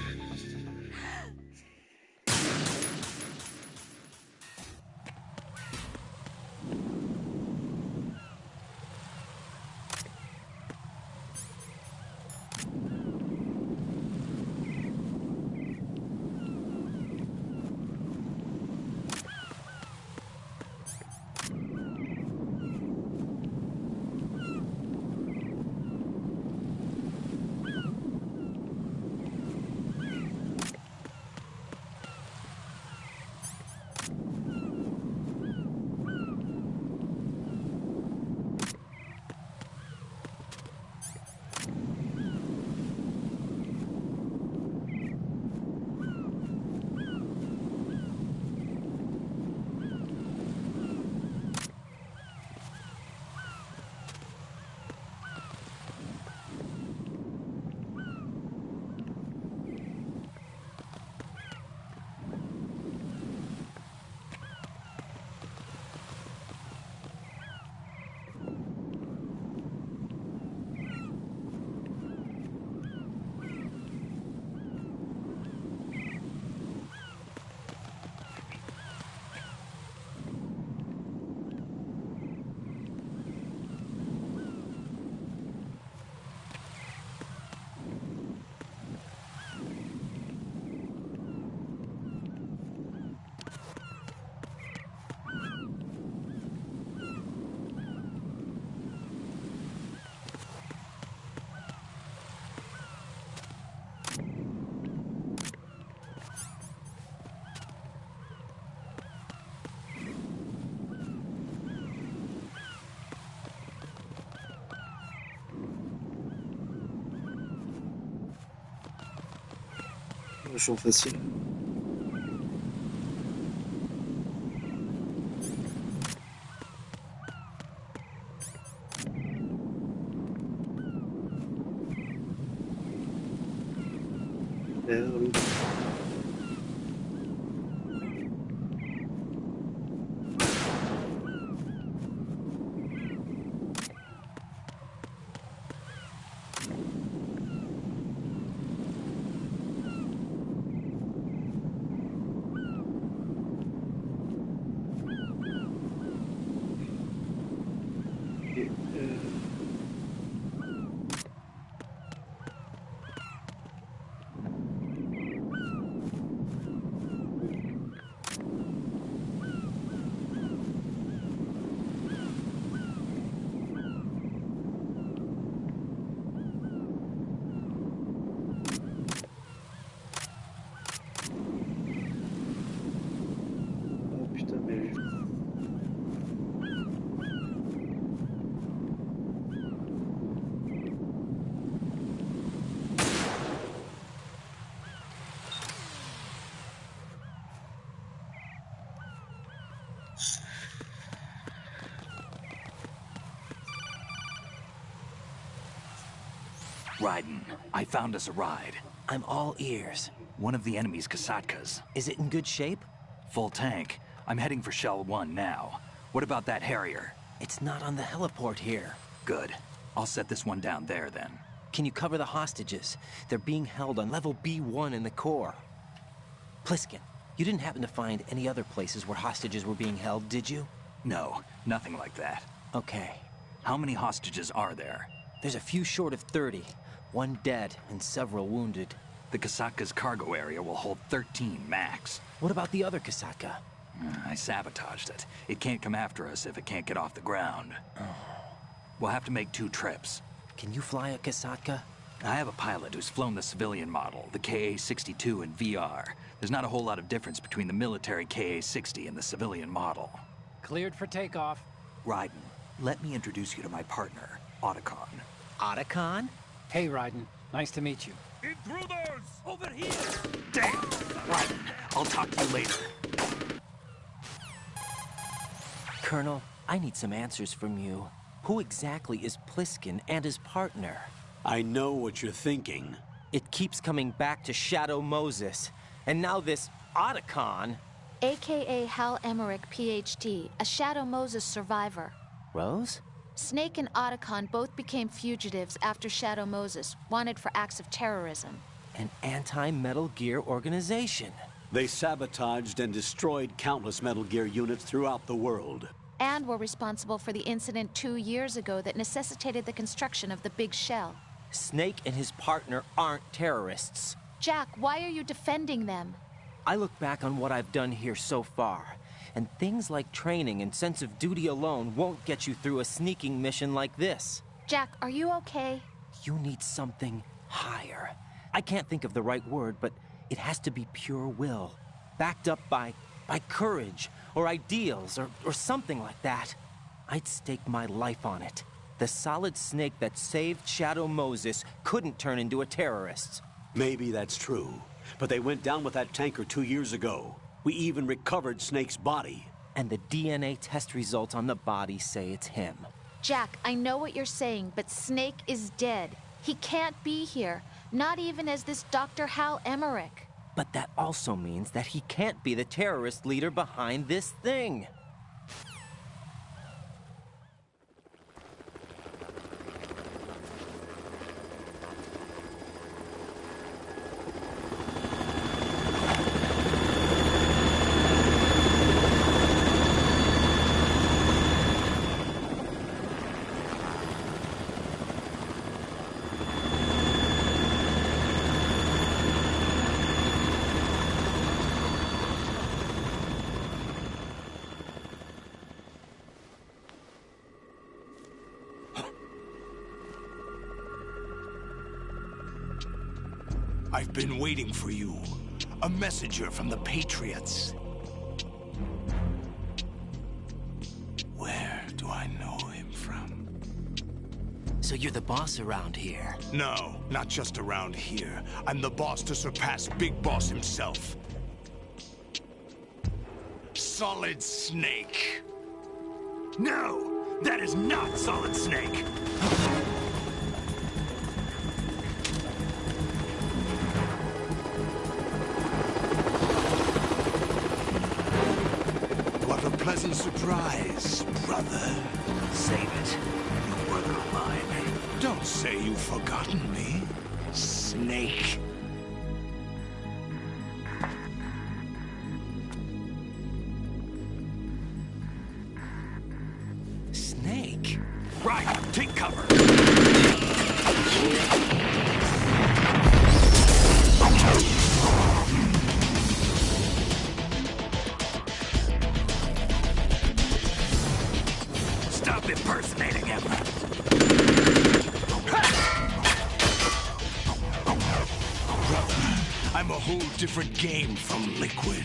A: Champ facile. Vers le bas.
D: Raiden, I found us a ride.
C: I'm all ears.
D: One of the enemy's Kasatkas.
C: Is it in good shape?
D: Full tank. I'm heading for Shell 1 now. What about that Harrier?
C: It's not on the heliport here.
D: Good. I'll set this one down there then.
C: Can you cover the hostages? They're being held on level B1 in the core. Pliskin, you didn't happen to find any other places where hostages were being held, did you?
D: No, nothing like that.
C: Okay.
D: How many hostages are there?
C: There's a few short of 30. One dead and several wounded.
D: The Kasatka's cargo area will hold 13 max.
C: What about the other Kasatka?
D: I sabotaged it. It can't come after us if it can't get off the ground. We'll have to make 2 trips.
C: Can you fly a Kasatka?
D: I have a pilot who's flown the civilian model, the KA-62 in VR. There's not a whole lot of difference between the military KA-60 and the civilian model.
O: Cleared for takeoff.
D: Raiden, let me introduce you to my partner, Otacon.
C: Otacon?
O: Hey, Raiden. Nice to meet you.
H: Intruders!
D: Over here! Damn! Raiden, I'll talk to you later.
C: Colonel, I need some answers from you. Who exactly is Pliskin and his partner?
I: I know what you're thinking.
C: It keeps coming back to Shadow Moses. And now this Otacon.
G: AKA Hal Emmerich, PhD, a Shadow Moses survivor.
C: Rose?
G: Snake and Otacon both became fugitives after Shadow Moses, wanted for acts of terrorism.
C: An anti-Metal Gear organization.
I: They sabotaged and destroyed countless Metal Gear units throughout the world.
G: And were responsible for the incident 2 years ago that necessitated the construction of the Big Shell.
C: Snake and his partner aren't terrorists.
G: Jack, why are you defending them?
C: I look back on what I've done here so far, and things like training and sense of duty alone won't get you through a sneaking mission like this.
G: Jack, are you okay?
C: You need something higher. I can't think of the right word, but it has to be pure will, backed up by courage, or ideals, or something like that. I'd stake my life on it. The solid Snake that saved Shadow Moses couldn't turn into a terrorist.
I: Maybe that's true, but they went down with that tanker 2 years ago. We even recovered Snake's body.
C: And the DNA test results on the body say it's him.
G: Jack, I know what you're saying, but Snake is dead. He can't be here, not even as this Dr. Hal Emmerich.
C: But that also means that he can't be the terrorist leader behind this thing.
L: I've been waiting for you. A messenger from the Patriots. Where do I know him from?
C: So you're the boss around here?
L: No, not just around here. I'm the boss to surpass Big Boss himself. Solid Snake. No, that is not Solid Snake. Pleasant surprise, brother.
D: Save it. You work of mine.
L: Don't say you've forgotten me, Snake.
C: Snake?
L: Right, take cover.
D: Stop impersonating him.
L: Brother, I'm a whole different game from Liquid.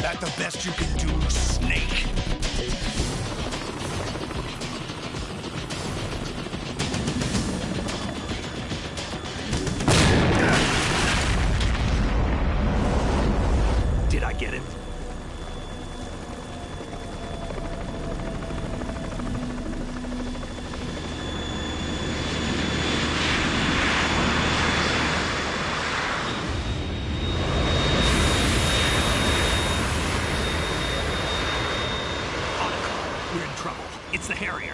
L: That the best you can do, Snake?
D: We're in trouble. It's the Harrier.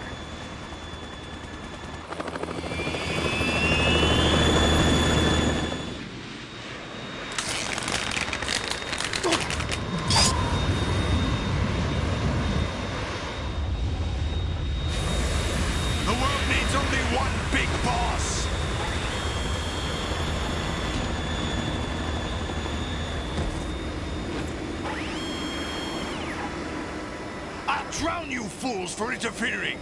L: The world needs only one big boss. I'll drown you fools for interfering.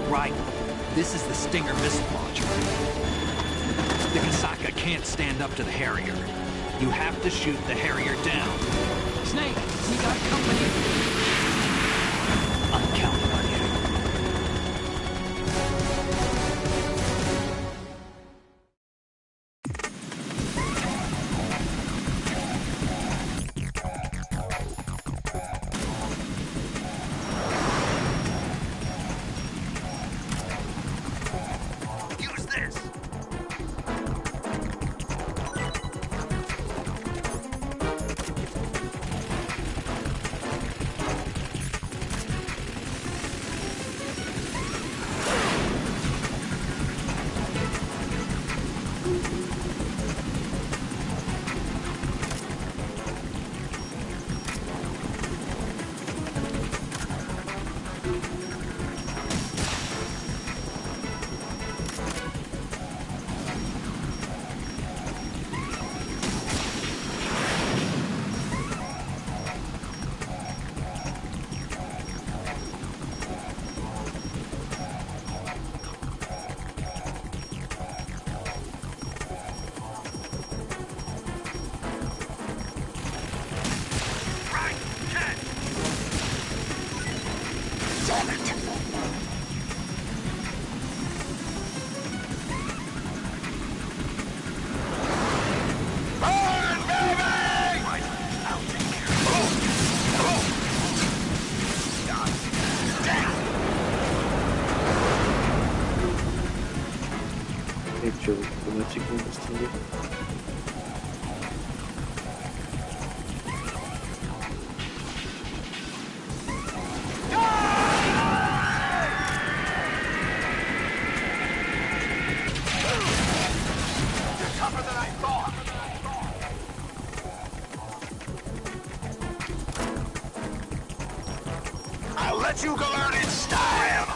D: Right. This is the Stinger missile launcher. The Kasaka can't stand up to the Harrier. You have to shoot the Harrier down.
O: Snake, we got company.
D: I'm counting on you.
L: Use this.
A: Et puis automatiquement distinguer.
L: I'll let you go out in style.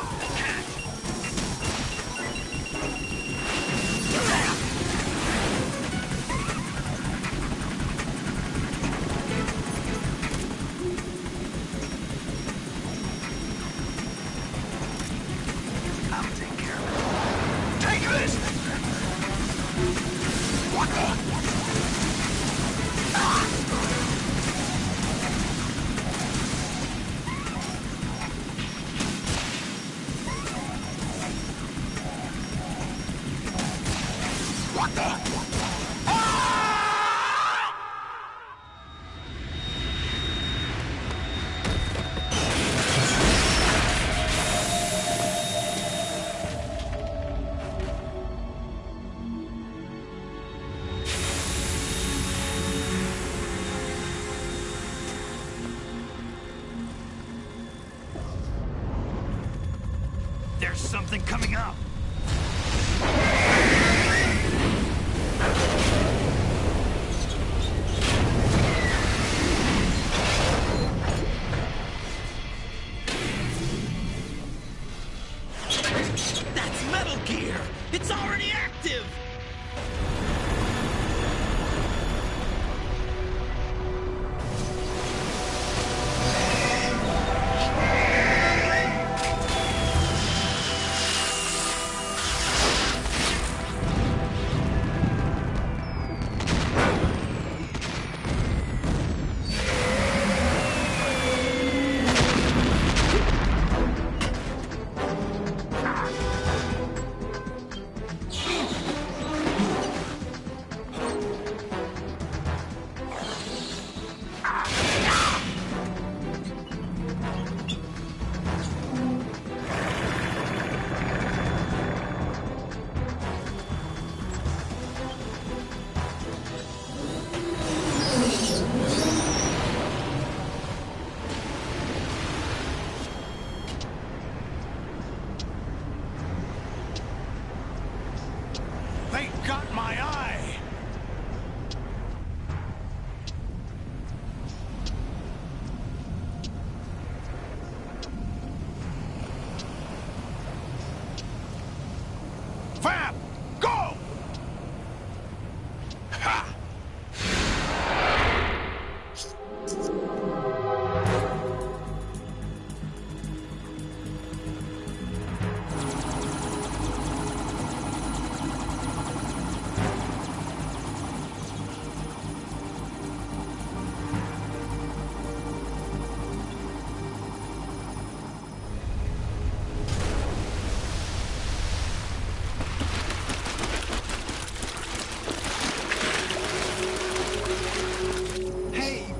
L: I'll take care of it. Take this! What the? Ah! What the? There's something coming up.
K: That's Metal Gear! It's already active!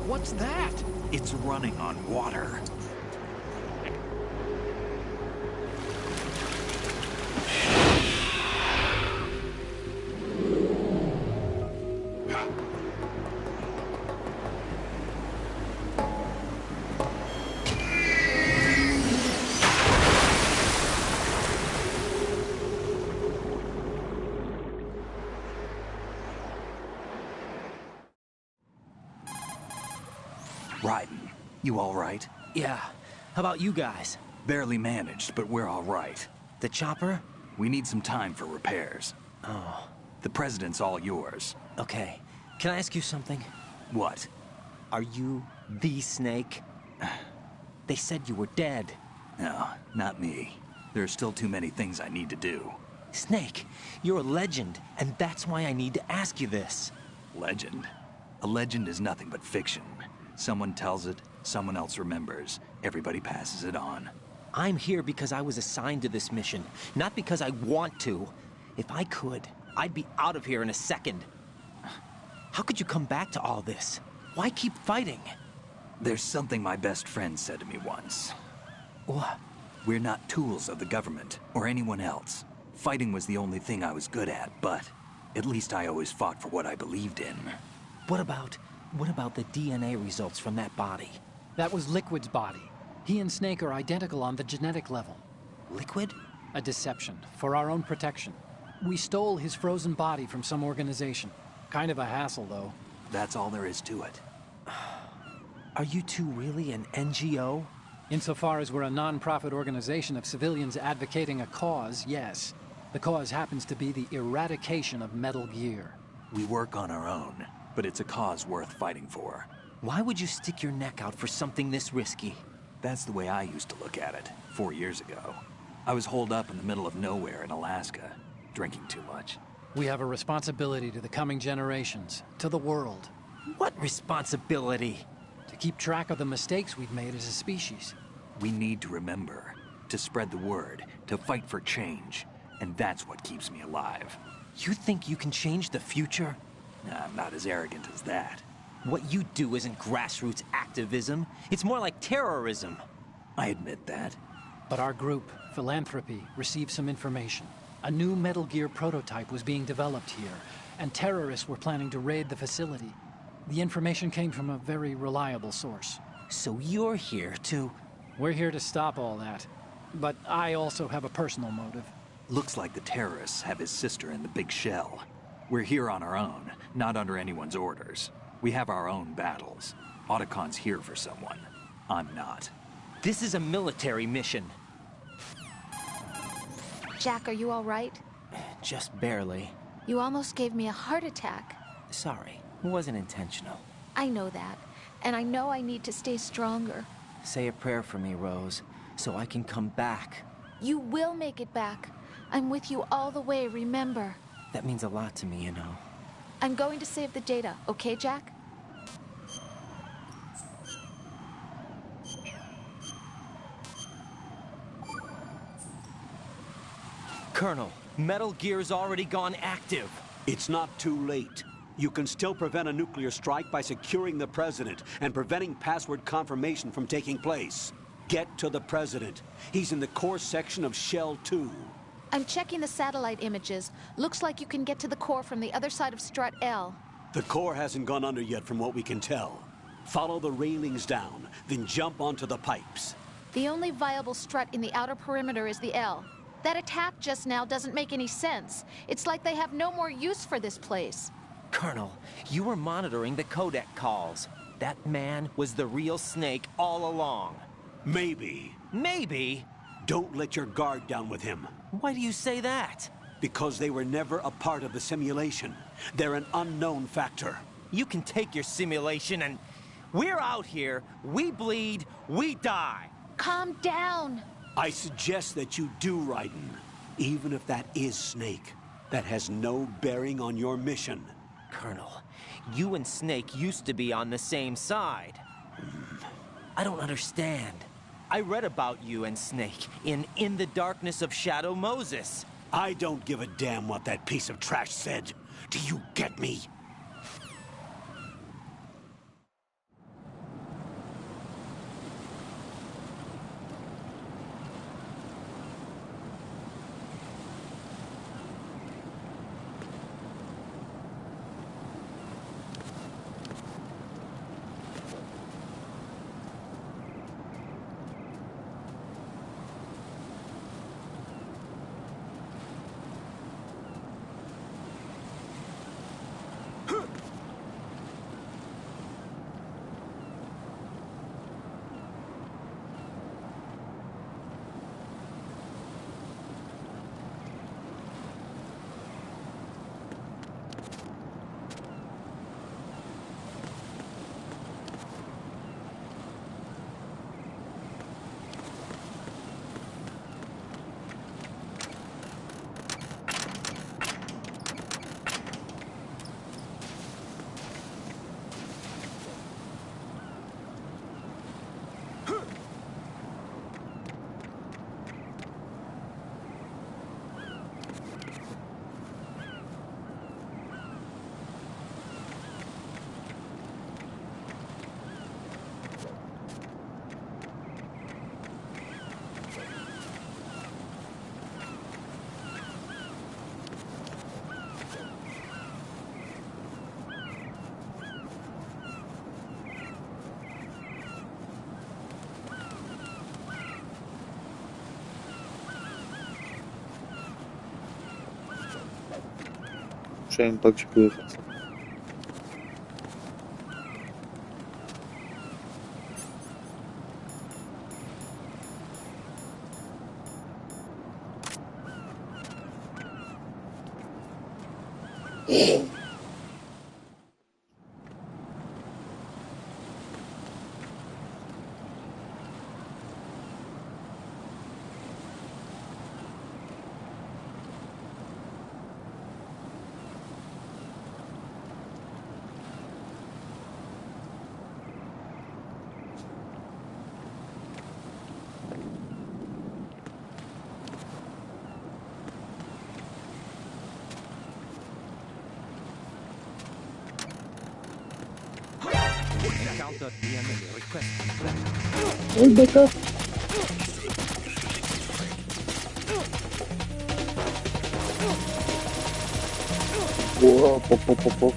D: What's that? It's running on water. Raiden, you all right?
C: Yeah. How about you guys?
D: Barely managed, but we're all right.
C: The chopper?
D: We need some time for repairs.
C: Oh.
D: The president's all yours.
C: Okay. Can I ask you something?
D: What?
C: Are you the Snake? They said you were dead.
D: No, not me. There are still too many things I need to do.
C: Snake, you're a legend, and that's why I need to ask you this.
D: Legend? A legend is nothing but fiction. Someone tells it, someone else remembers. Everybody passes it on.
C: I'm here because I was assigned to this mission, not because I want to. If I could, I'd be out of here in a second. How could you come back to all this? Why keep fighting?
D: There's something my best friend said to me once.
C: What?
D: We're not tools of the government or anyone else. Fighting was the only thing I was good at, but at least I always fought for what I believed in.
C: What about the DNA results from that body?
O: That was Liquid's body. He and Snake are identical on the genetic level.
C: Liquid?
O: A deception, for our own protection. We stole his frozen body from some organization. Kind of a hassle, though.
D: That's all there is to it.
C: Are you two really an NGO?
O: Insofar as we're a non-profit organization of civilians advocating a cause, yes. The cause happens to be the eradication of Metal Gear.
D: We work on our own, but it's a cause worth fighting for.
C: Why would you stick your neck out for something this risky?
D: That's the way I used to look at it, 4 years ago. I was holed up in the middle of nowhere in Alaska, drinking too much.
O: We have a responsibility to the coming generations, to the world.
C: What responsibility?
O: To keep track of the mistakes we've made as a species.
D: We need to remember, to spread the word, to fight for change. And that's what keeps me alive.
C: You think you can change the future?
D: I'm not as arrogant as that.
C: What you do isn't grassroots activism. It's more like terrorism.
D: I admit that.
O: But our group, Philanthropy, received some information. A new Metal Gear prototype was being developed here, and terrorists were planning to raid the facility. The information came from a very reliable source.
C: So you're here to...
O: We're here to stop all that. But I also have a personal motive.
D: Looks like the terrorists have his sister in the big shell. We're here on our own, not under anyone's orders. We have our own battles. Otacon's here for someone. I'm not.
C: This is a military mission.
G: Jack, are you all right?
C: Just barely.
G: You almost gave me a heart attack.
C: Sorry, it wasn't intentional.
G: I know that, and I know I need to stay stronger.
C: Say a prayer for me, Rose, so I can come back.
G: You will make it back. I'm with you all the way, remember?
C: That means a lot to me, you know.
G: I'm going to save the data, okay, Jack?
C: Colonel, Metal Gear's already gone active.
I: It's not too late. You can still prevent a nuclear strike by securing the president and preventing password confirmation from taking place. Get to the president. He's in the core section of Shell 2.
G: I'm checking the satellite images. Looks like you can get to the core from the other side of Strut L.
I: The core hasn't gone under yet from what we can tell. Follow the railings down, then jump onto the pipes.
G: The only viable strut in the outer perimeter is the L. That attack just now doesn't make any sense. It's like they have no more use for this place.
C: Colonel, you were monitoring the codec calls. That man was the real Snake all along.
I: Maybe.
C: Maybe?
I: Don't let your guard down with him.
C: Why do you say that?
I: Because they were never a part of the simulation. They're an unknown factor.
C: You can take your simulation and... We're out here, we bleed, we die.
G: Calm down.
I: I suggest that you do, Raiden. Even if that is Snake. That has no bearing on your mission.
C: Colonel, you and Snake used to be on the same side. I don't understand. I read about you and Snake in the Darkness of Shadow Moses.
I: I don't give a damn what that piece of trash said. Do you get me?
A: Je savais même pas que tu pouvais faire ça.
P: Oui, d'accord. Wow, pop, pop, pop, pop.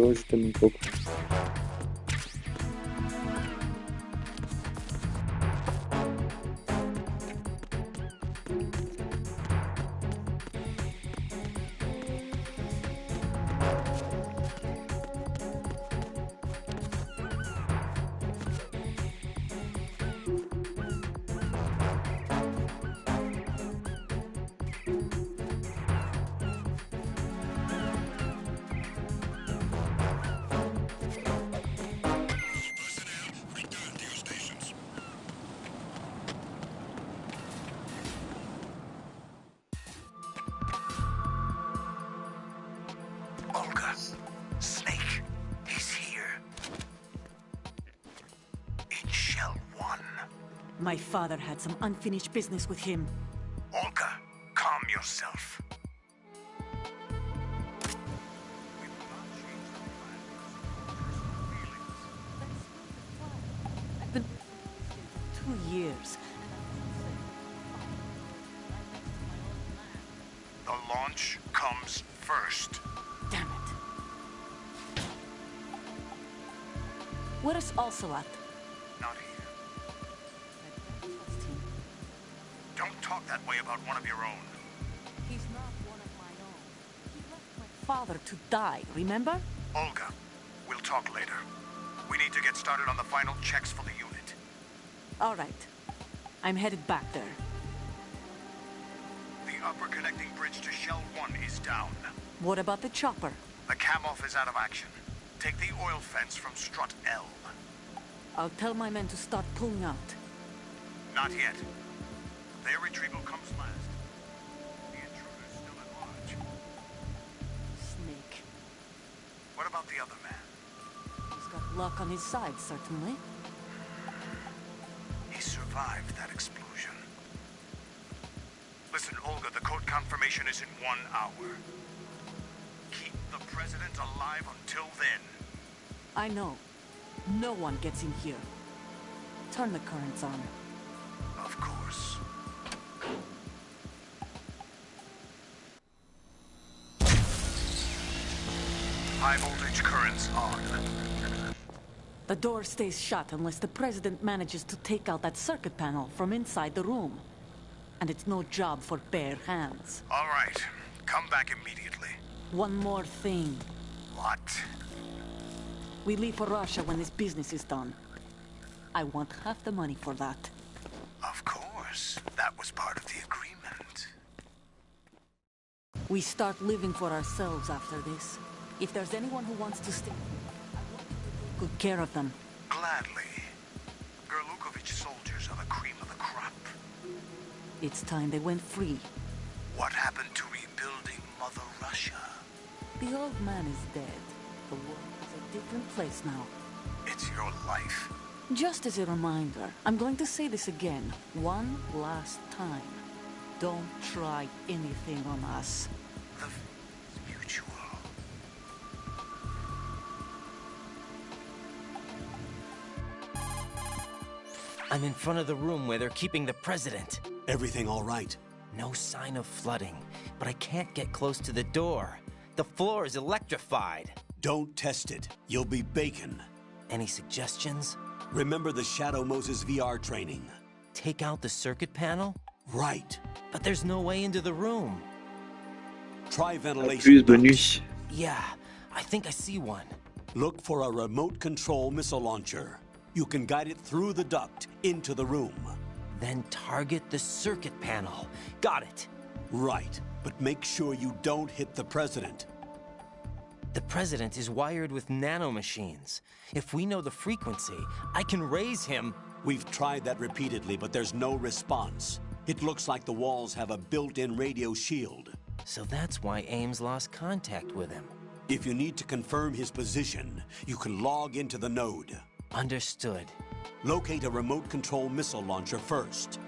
P: Oh, je t'aime beaucoup.
L: Olga, Snake, he's here. In Shell 1.
M: My father had some unfinished business with him.
L: Olga, calm yourself.
M: I've been 2 years.
L: The launch comes first.
M: Damn it. Where is Ocelot?
L: Not here. Don't talk that way about one of your own.
M: He's not one of my own. He left my father to die, remember?
L: Olga, we'll talk later. We need to get started on the final checks for the unit.
M: All right. I'm headed back there.
L: The upper connecting bridge to Shell 1 is down.
M: What about the chopper?
L: The cam-off is out of action. Take the oil fence from strut L.
M: I'll tell my men to start pulling out.
L: Not yet. Their retrieval comes last. The intruder's still at large.
M: Snake.
L: What about the other man?
M: He's got luck on his side, certainly.
L: He survived that explosion. Listen, Olga, the code confirmation is in 1 hour. Keep the president alive until then.
M: I know. No one gets in here. Turn the currents on.
L: Of course. High voltage currents on.
M: The door stays shut unless the president manages to take out that circuit panel from inside the room. And it's no job for bare hands.
L: All right. Come back immediately.
M: One more thing.
L: What?
M: We leave for Russia when this business is done. I want half the money for that.
L: Of course. That was part of the agreement.
M: We start living for ourselves after this. If there's anyone who wants to stay, I want you to take good care of them.
L: Gladly. Gerlukovich soldiers are the cream of the crop.
M: It's time they went free.
L: What happened to rebuilding Mother Russia?
M: The old man is dead. The world is a different place now.
L: It's your life.
M: Just as a reminder, I'm going to say this again, one last time. Don't try anything on us.
L: The is mutual.
C: I'm in front of the room where they're keeping the president.
I: Everything all right?
C: No sign of flooding, but I can't get close to the door. The floor is electrified.
I: Don't test it. You'll be bacon.
C: Any suggestions?
I: Remember the Shadow Moses VR training.
C: Take out the circuit panel?
I: Right.
C: But there's no way into the room.
I: Try ventilation.
A: Plus, bonne nuit.
C: Yeah, I think I see one.
I: Look for a remote control missile launcher. You can guide it through the duct into the room.
C: Then target the circuit panel. Got it.
I: Right, but make sure you don't hit the president.
C: The president is wired with nanomachines. If we know the frequency, I can raise him.
I: We've tried that repeatedly, but there's no response. It looks like the walls have a built-in radio shield.
C: So that's why Ames lost contact with him.
I: If you need to confirm his position, you can log into the node.
C: Understood.
I: Locate a remote control missile launcher first.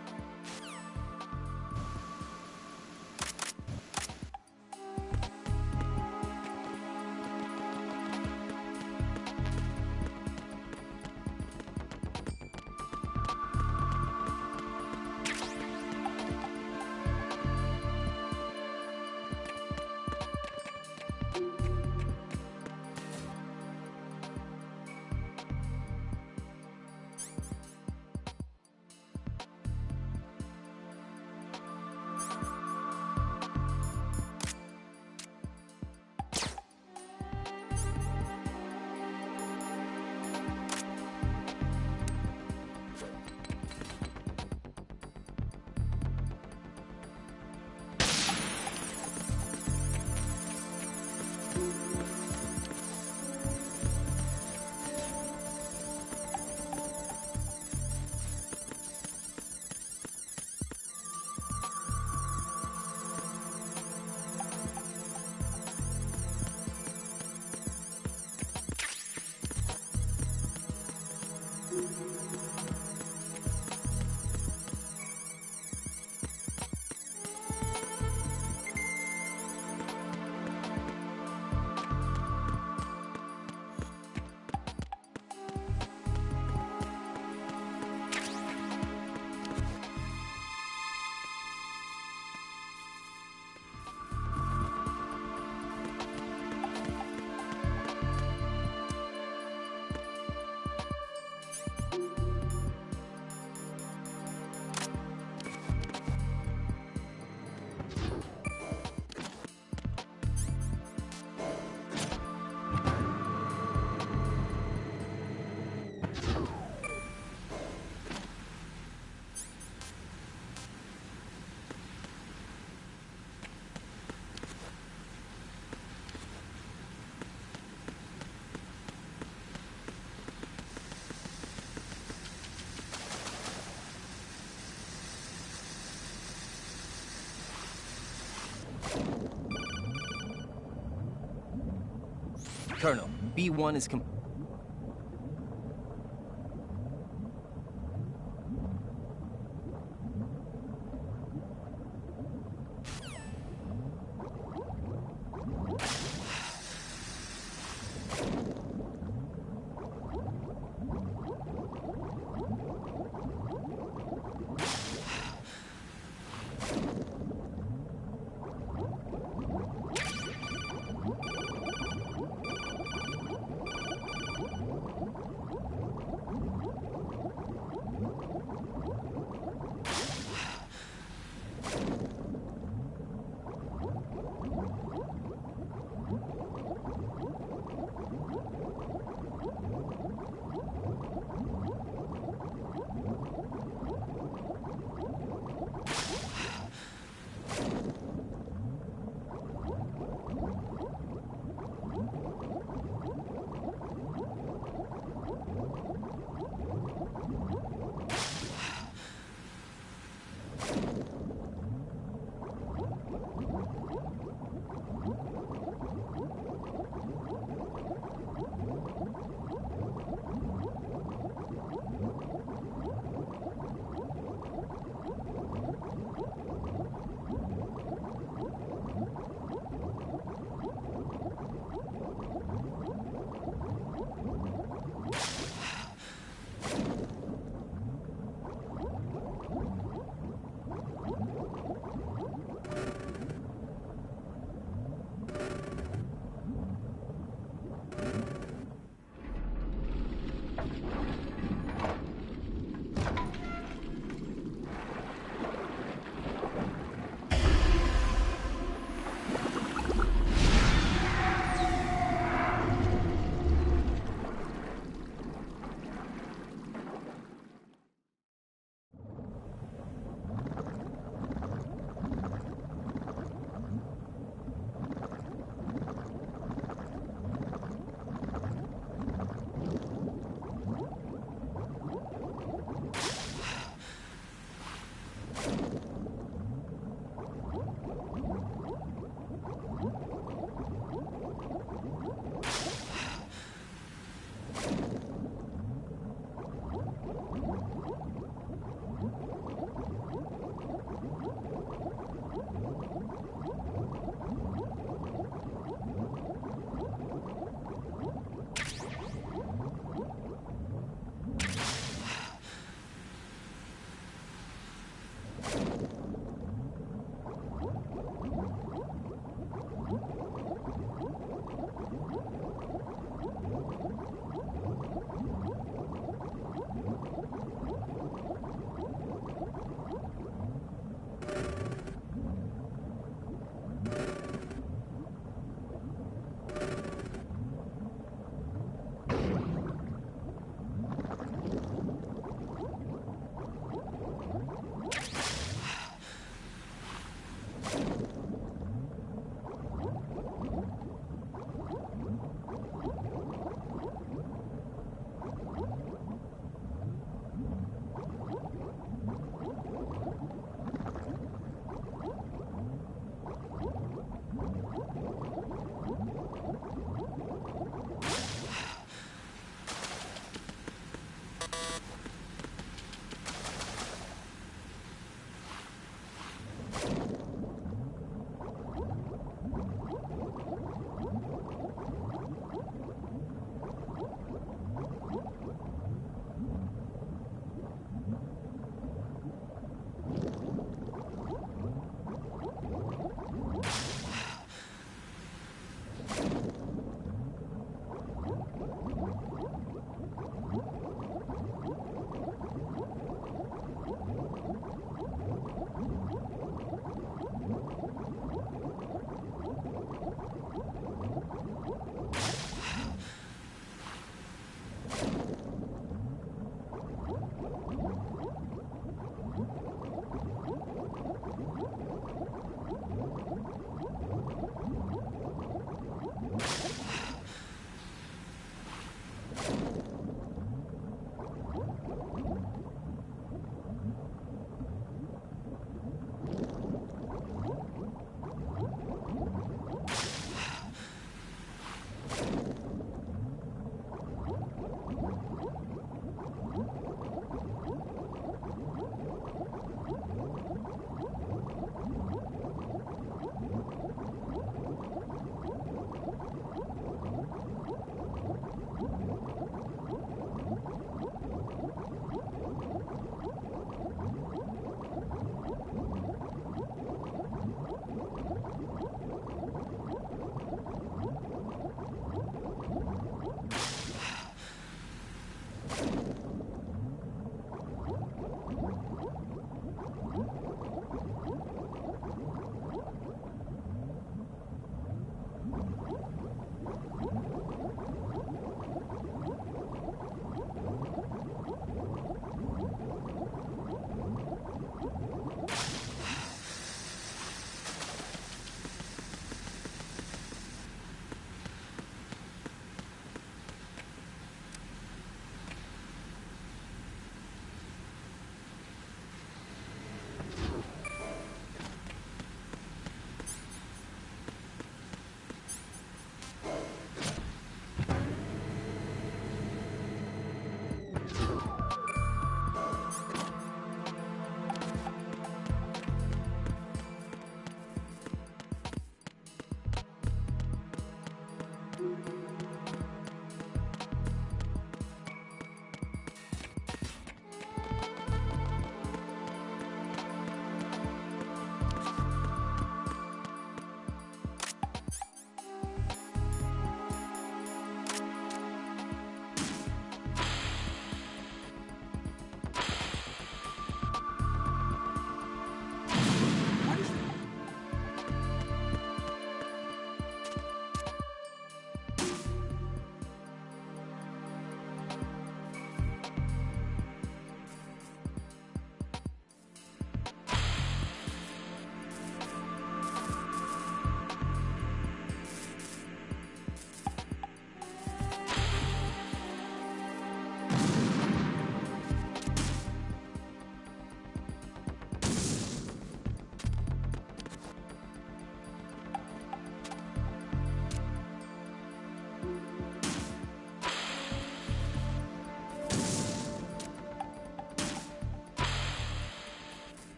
C: Colonel, B1 is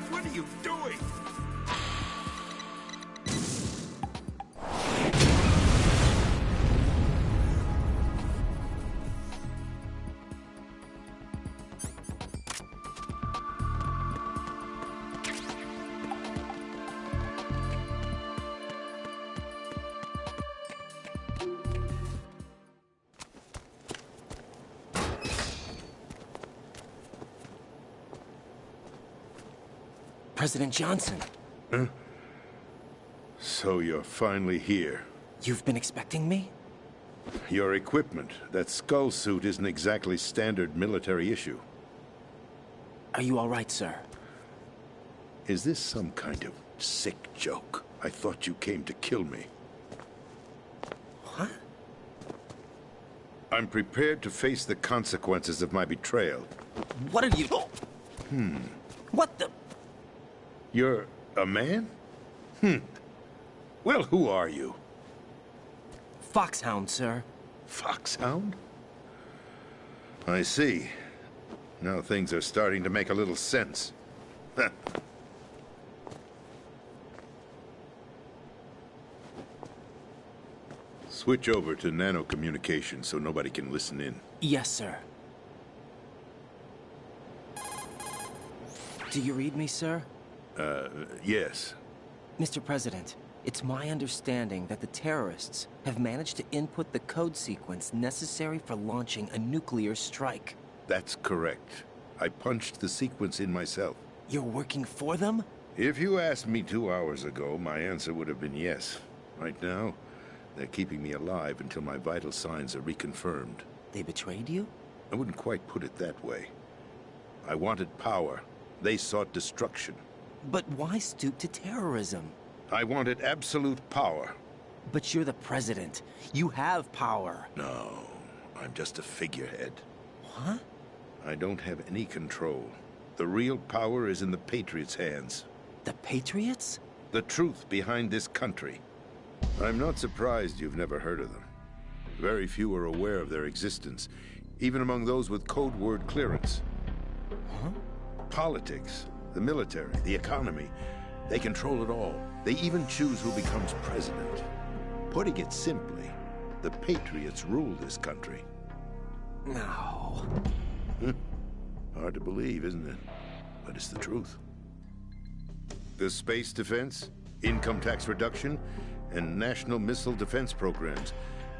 L: What are you doing?
C: President Johnson.
Q: Huh? So you're finally here.
C: You've been expecting me?
Q: Your equipment, that skull suit isn't exactly standard military issue.
C: Are you all right, sir?
Q: Is this some kind of sick joke? I thought you came to kill me.
C: What?
Q: I'm prepared to face the consequences of my betrayal.
C: What are you... What the...
Q: You're a man? Well, who are you?
C: Foxhound, sir.
Q: Foxhound? I see. Now things are starting to make a little sense. Switch over to nano-communication so nobody can listen in.
C: Yes, sir. Do you read me, sir?
Q: Yes.
C: Mr. President, it's my understanding that the terrorists have managed to input the code sequence necessary for launching a nuclear strike.
Q: That's correct. I punched the sequence in myself.
C: You're working for them?
Q: If you asked me 2 hours ago, my answer would have been yes. Right now, they're keeping me alive until my vital signs are reconfirmed.
C: They betrayed you?
Q: I wouldn't quite put it that way. I wanted power. They sought destruction.
C: But why stoop to terrorism?
Q: I wanted absolute power.
C: But you're the president. You have power.
Q: No, I'm just a figurehead.
C: What?
Q: I don't have any control. The real power is in the Patriots' hands.
C: The Patriots?
Q: The truth behind this country. I'm not surprised you've never heard of them. Very few are aware of their existence, even among those with code word clearance.
C: Huh?
Q: Politics, the military, the economy, they control it all. They even choose who becomes president. Putting it simply, the Patriots rule this country.
C: No.
Q: Hard to believe, isn't it? But it's the truth. The space defense, income tax reduction, and national missile defense programs.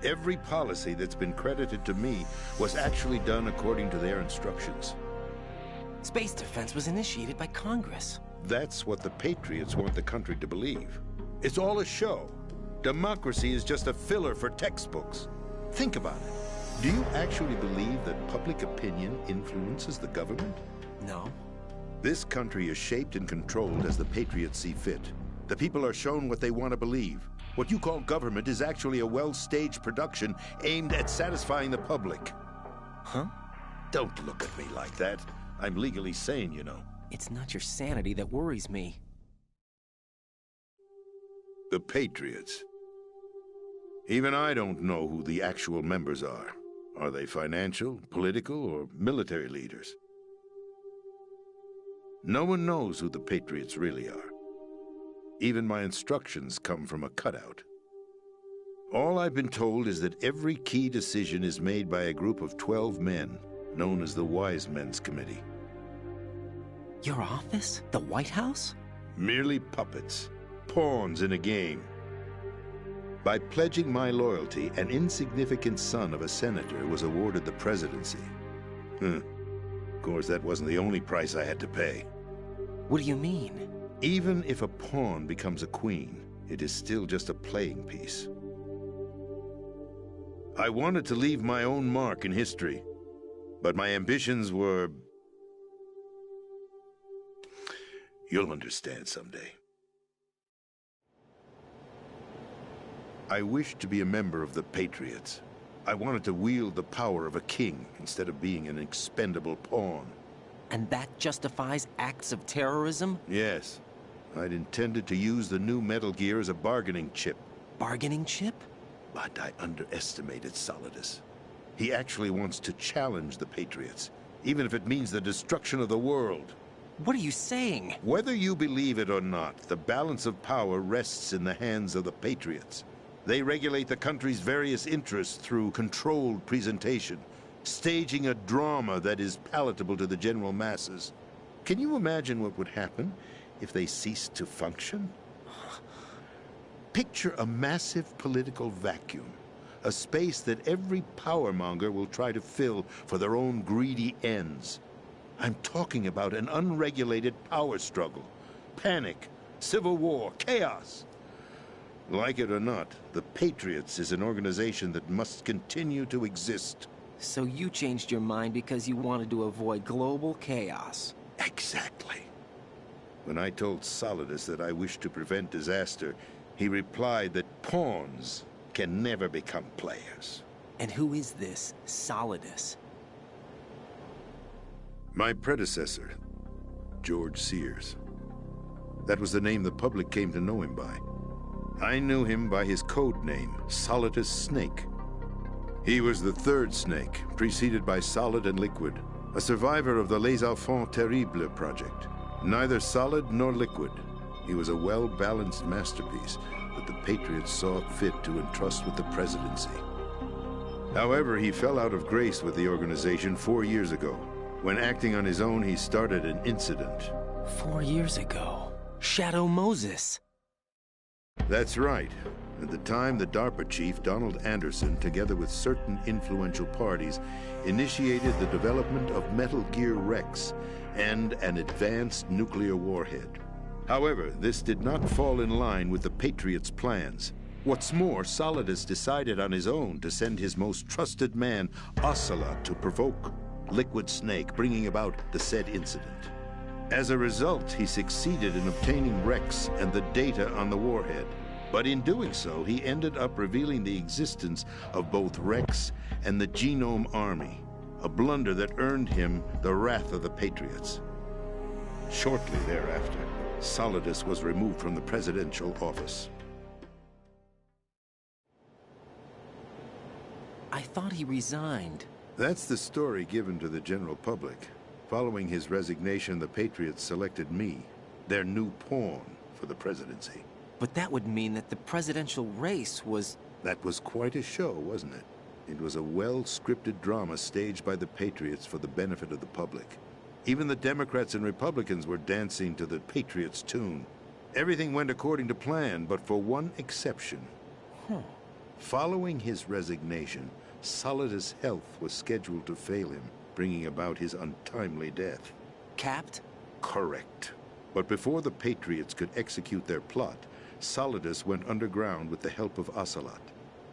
Q: Every policy that's been credited to me was actually done according to their instructions.
C: Space defense was initiated by Congress.
Q: That's what the Patriots want the country to believe. It's all a show. Democracy is just a filler for textbooks. Think about it. Do you actually believe that public opinion influences the government?
C: No.
Q: This country is shaped and controlled as the Patriots see fit. The people are shown what they want to believe. What you call government is actually a well-staged production aimed at satisfying the public.
C: Huh?
Q: Don't look at me like that. I'm legally sane, you know.
C: It's not your sanity that worries me.
Q: The Patriots. Even I don't know who the actual members are. Are they financial, political, or military leaders? No one knows who the Patriots really are. Even my instructions come from a cutout. All I've been told is that every key decision is made by a group of 12 men, known as the Wise Men's Committee.
C: Your office? The White House?
Q: Merely puppets, pawns in a game. By pledging my loyalty, an insignificant son of a senator was awarded the presidency. Of course, that wasn't the only price I had to pay.
C: What do you mean?
Q: Even if a pawn becomes a queen, it is still just a playing piece. I wanted to leave my own mark in history, but my ambitions were... You'll understand someday. I wished to be a member of the Patriots. I wanted to wield the power of a king instead of being an expendable pawn.
C: And that justifies acts of terrorism?
Q: Yes. I'd intended to use the new Metal Gear as a bargaining chip.
C: Bargaining chip?
Q: But I underestimated Solidus. He actually wants to challenge the Patriots, even if it means the destruction of the world.
C: What are you saying?
Q: Whether you believe it or not, the balance of power rests in the hands of the Patriots. They regulate the country's various interests through controlled presentation, staging a drama that is palatable to the general masses. Can you imagine what would happen if they ceased to function? Picture a massive political vacuum, a space that every powermonger will try to fill for their own greedy ends. I'm talking about an unregulated power struggle, panic, civil war, chaos. Like it or not, the Patriots is an organization that must continue to exist.
C: So you changed your mind because you wanted to avoid global chaos.
Q: Exactly. When I told Solidus that I wished to prevent disaster, he replied that pawns can never become players.
C: And who is this Solidus?
Q: My predecessor, George Sears. That was the name the public came to know him by. I knew him by his code name, Solidus Snake. He was the third snake, preceded by Solid and Liquid, a survivor of the LIVE-FR-THEMIMIL project. Neither solid nor liquid, he was a well-balanced masterpiece that the Patriots saw fit to entrust with the presidency. However, he fell out of grace with the organization 4 years ago. When acting on his own, he started an incident.
C: 4 years ago? Shadow Moses.
Q: That's right. At the time, the DARPA chief, Donald Anderson, together with certain influential parties, initiated the development of Metal Gear Rex and an advanced nuclear warhead. However, this did not fall in line with the Patriots' plans. What's more, Solidus decided on his own to send his most trusted man, Ocelot, to provoke Liquid Snake, bringing about the said incident. As a result, he succeeded in obtaining Rex and the data on the warhead. But in doing so, he ended up revealing the existence of both Rex and the Genome Army, a blunder that earned him the wrath of the Patriots. Shortly thereafter, Solidus was removed from the presidential office.
C: I thought he resigned.
Q: That's the story given to the general public. Following his resignation, the Patriots selected me, their new pawn, for the presidency.
C: But that would mean that the presidential race was...
Q: That was quite a show, wasn't it? It was a well-scripted drama staged by the Patriots for the benefit of the public. Even the Democrats and Republicans were dancing to the Patriots' tune. Everything went according to plan, but for one exception. Following his resignation, Solidus' health was scheduled to fail him, bringing about his untimely death.
C: Capped?
Q: Correct. But before the Patriots could execute their plot, Solidus went underground with the help of Ocelot.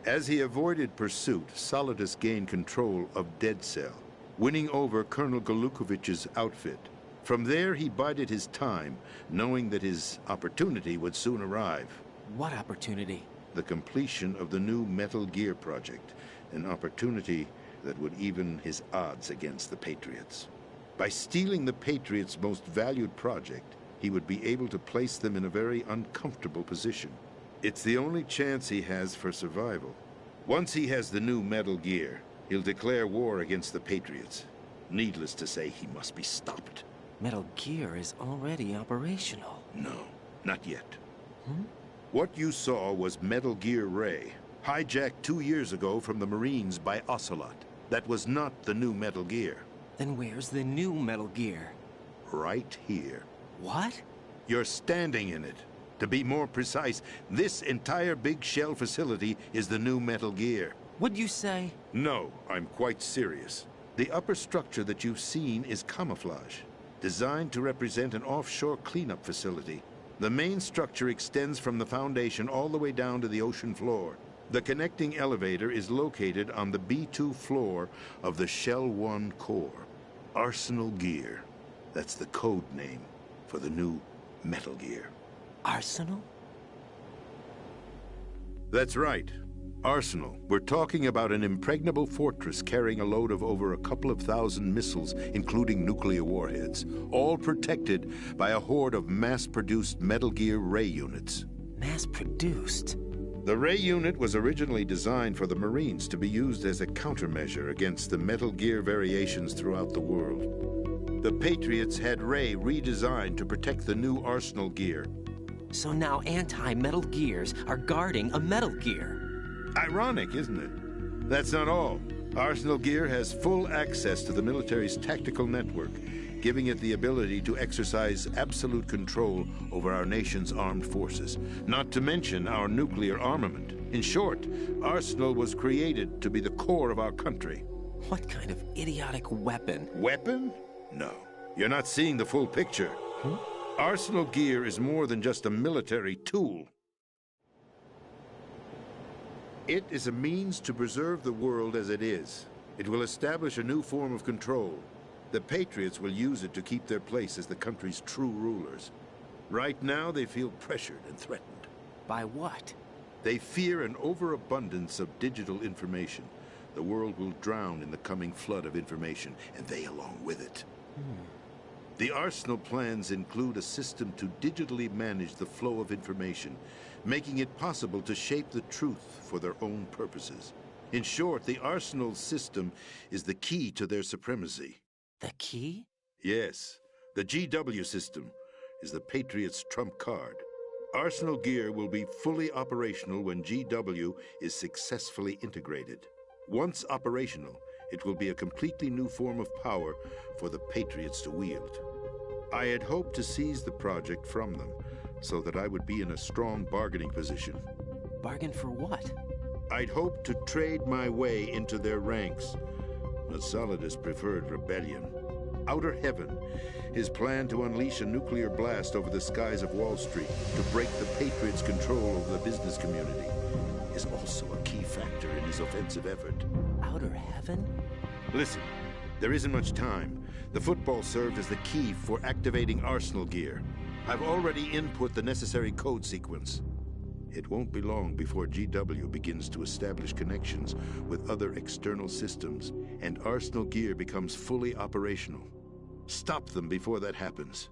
Q: As he avoided pursuit, Solidus gained control of Dead Cell, winning over Colonel Golukovich's outfit. From there, he bided his time, knowing that his opportunity would soon arrive.
C: What opportunity?
Q: The completion of the new Metal Gear project, an opportunity that would even his odds against the Patriots. By stealing the Patriots' most valued project, he would be able to place them in a very uncomfortable position. It's the only chance he has for survival. Once he has the new Metal Gear, he'll declare war against the Patriots. Needless to say, he must be stopped.
C: Metal Gear is already operational.
Q: No, not yet. What you saw was Metal Gear Ray, hijacked 2 years ago from the Marines by Ocelot. That was not the new Metal Gear.
C: Then where's the new Metal Gear?
Q: Right here.
C: What?
Q: You're standing in it. To be more precise, this entire big shell facility is the new Metal Gear.
C: What'd you say?
Q: No, I'm quite serious. The upper structure that you've seen is camouflage, designed to represent an offshore cleanup facility. The main structure extends from the foundation all the way down to the ocean floor. The connecting elevator is located on the B2 floor of the Shell 1 core. Arsenal Gear. That's the code name for the new Metal Gear.
C: Arsenal?
Q: That's right. Arsenal. We're talking about an impregnable fortress carrying a load of over a couple of thousand missiles, including nuclear warheads, all protected by a horde of mass-produced Metal Gear Ray units.
C: Mass-produced?
Q: The Ray unit was originally designed for the Marines to be used as a countermeasure against the Metal Gear variations throughout the world. The Patriots had Ray redesigned to protect the new Arsenal gear.
C: So now anti-Metal Gears are guarding a Metal Gear.
Q: Ironic, isn't it? That's not all. Arsenal gear has full access to the military's tactical network, giving it the ability to exercise absolute control over our nation's armed forces, not to mention our nuclear armament. In short, Arsenal was created to be the core of our country.
C: What kind of idiotic weapon?
Q: Weapon? No. You're not seeing the full picture.
C: Huh?
Q: Arsenal gear is more than just a military tool. It is a means to preserve the world as it is. It will establish a new form of control. The Patriots will use it to keep their place as the country's true rulers. Right now, they feel pressured and threatened.
C: By what?
Q: They fear an overabundance of digital information. The world will drown in the coming flood of information, and they along with it. The Arsenal plans include a system to digitally manage the flow of information, making it possible to shape the truth for their own purposes. In short, the Arsenal system is the key to their supremacy.
C: The key?
Q: Yes. The GW system is the Patriots' trump card. Arsenal gear will be fully operational when GW is successfully integrated. Once operational, it will be a completely new form of power for the Patriots to wield. I had hoped to seize the project from them, so that I would be in a strong bargaining position.
C: Bargain for what?
Q: I'd hoped to trade my way into their ranks, but Solidus preferred rebellion. Outer Heaven, his plan to unleash a nuclear blast over the skies of Wall Street to break the Patriots' control over the business community, is also a key factor in his offensive effort.
C: Outer Heaven?
Q: Listen, there isn't much time. The football served as the key for activating Arsenal gear. I've already input the necessary code sequence. It won't be long before GW begins to establish connections with other external systems, and Arsenal gear becomes fully operational. Stop them before that happens.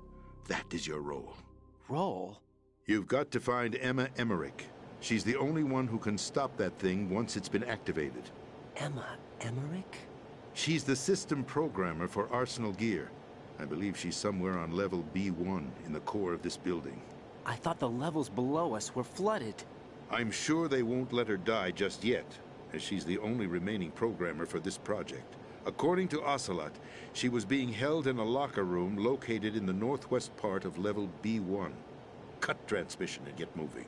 Q: That is your role.
C: Role?
Q: You've got to find Emma Emmerich. She's the only one who can stop that thing once it's been activated.
C: Emma Emmerich?
Q: She's the system programmer for Arsenal gear. I believe she's somewhere on level B1 in the core of this building.
C: I thought the levels below us were flooded.
Q: I'm sure they won't let her die just yet, as she's the only remaining programmer for this project. According to Ocelot, she was being held in a locker room located in the northwest part of level B1. Cut transmission and get moving.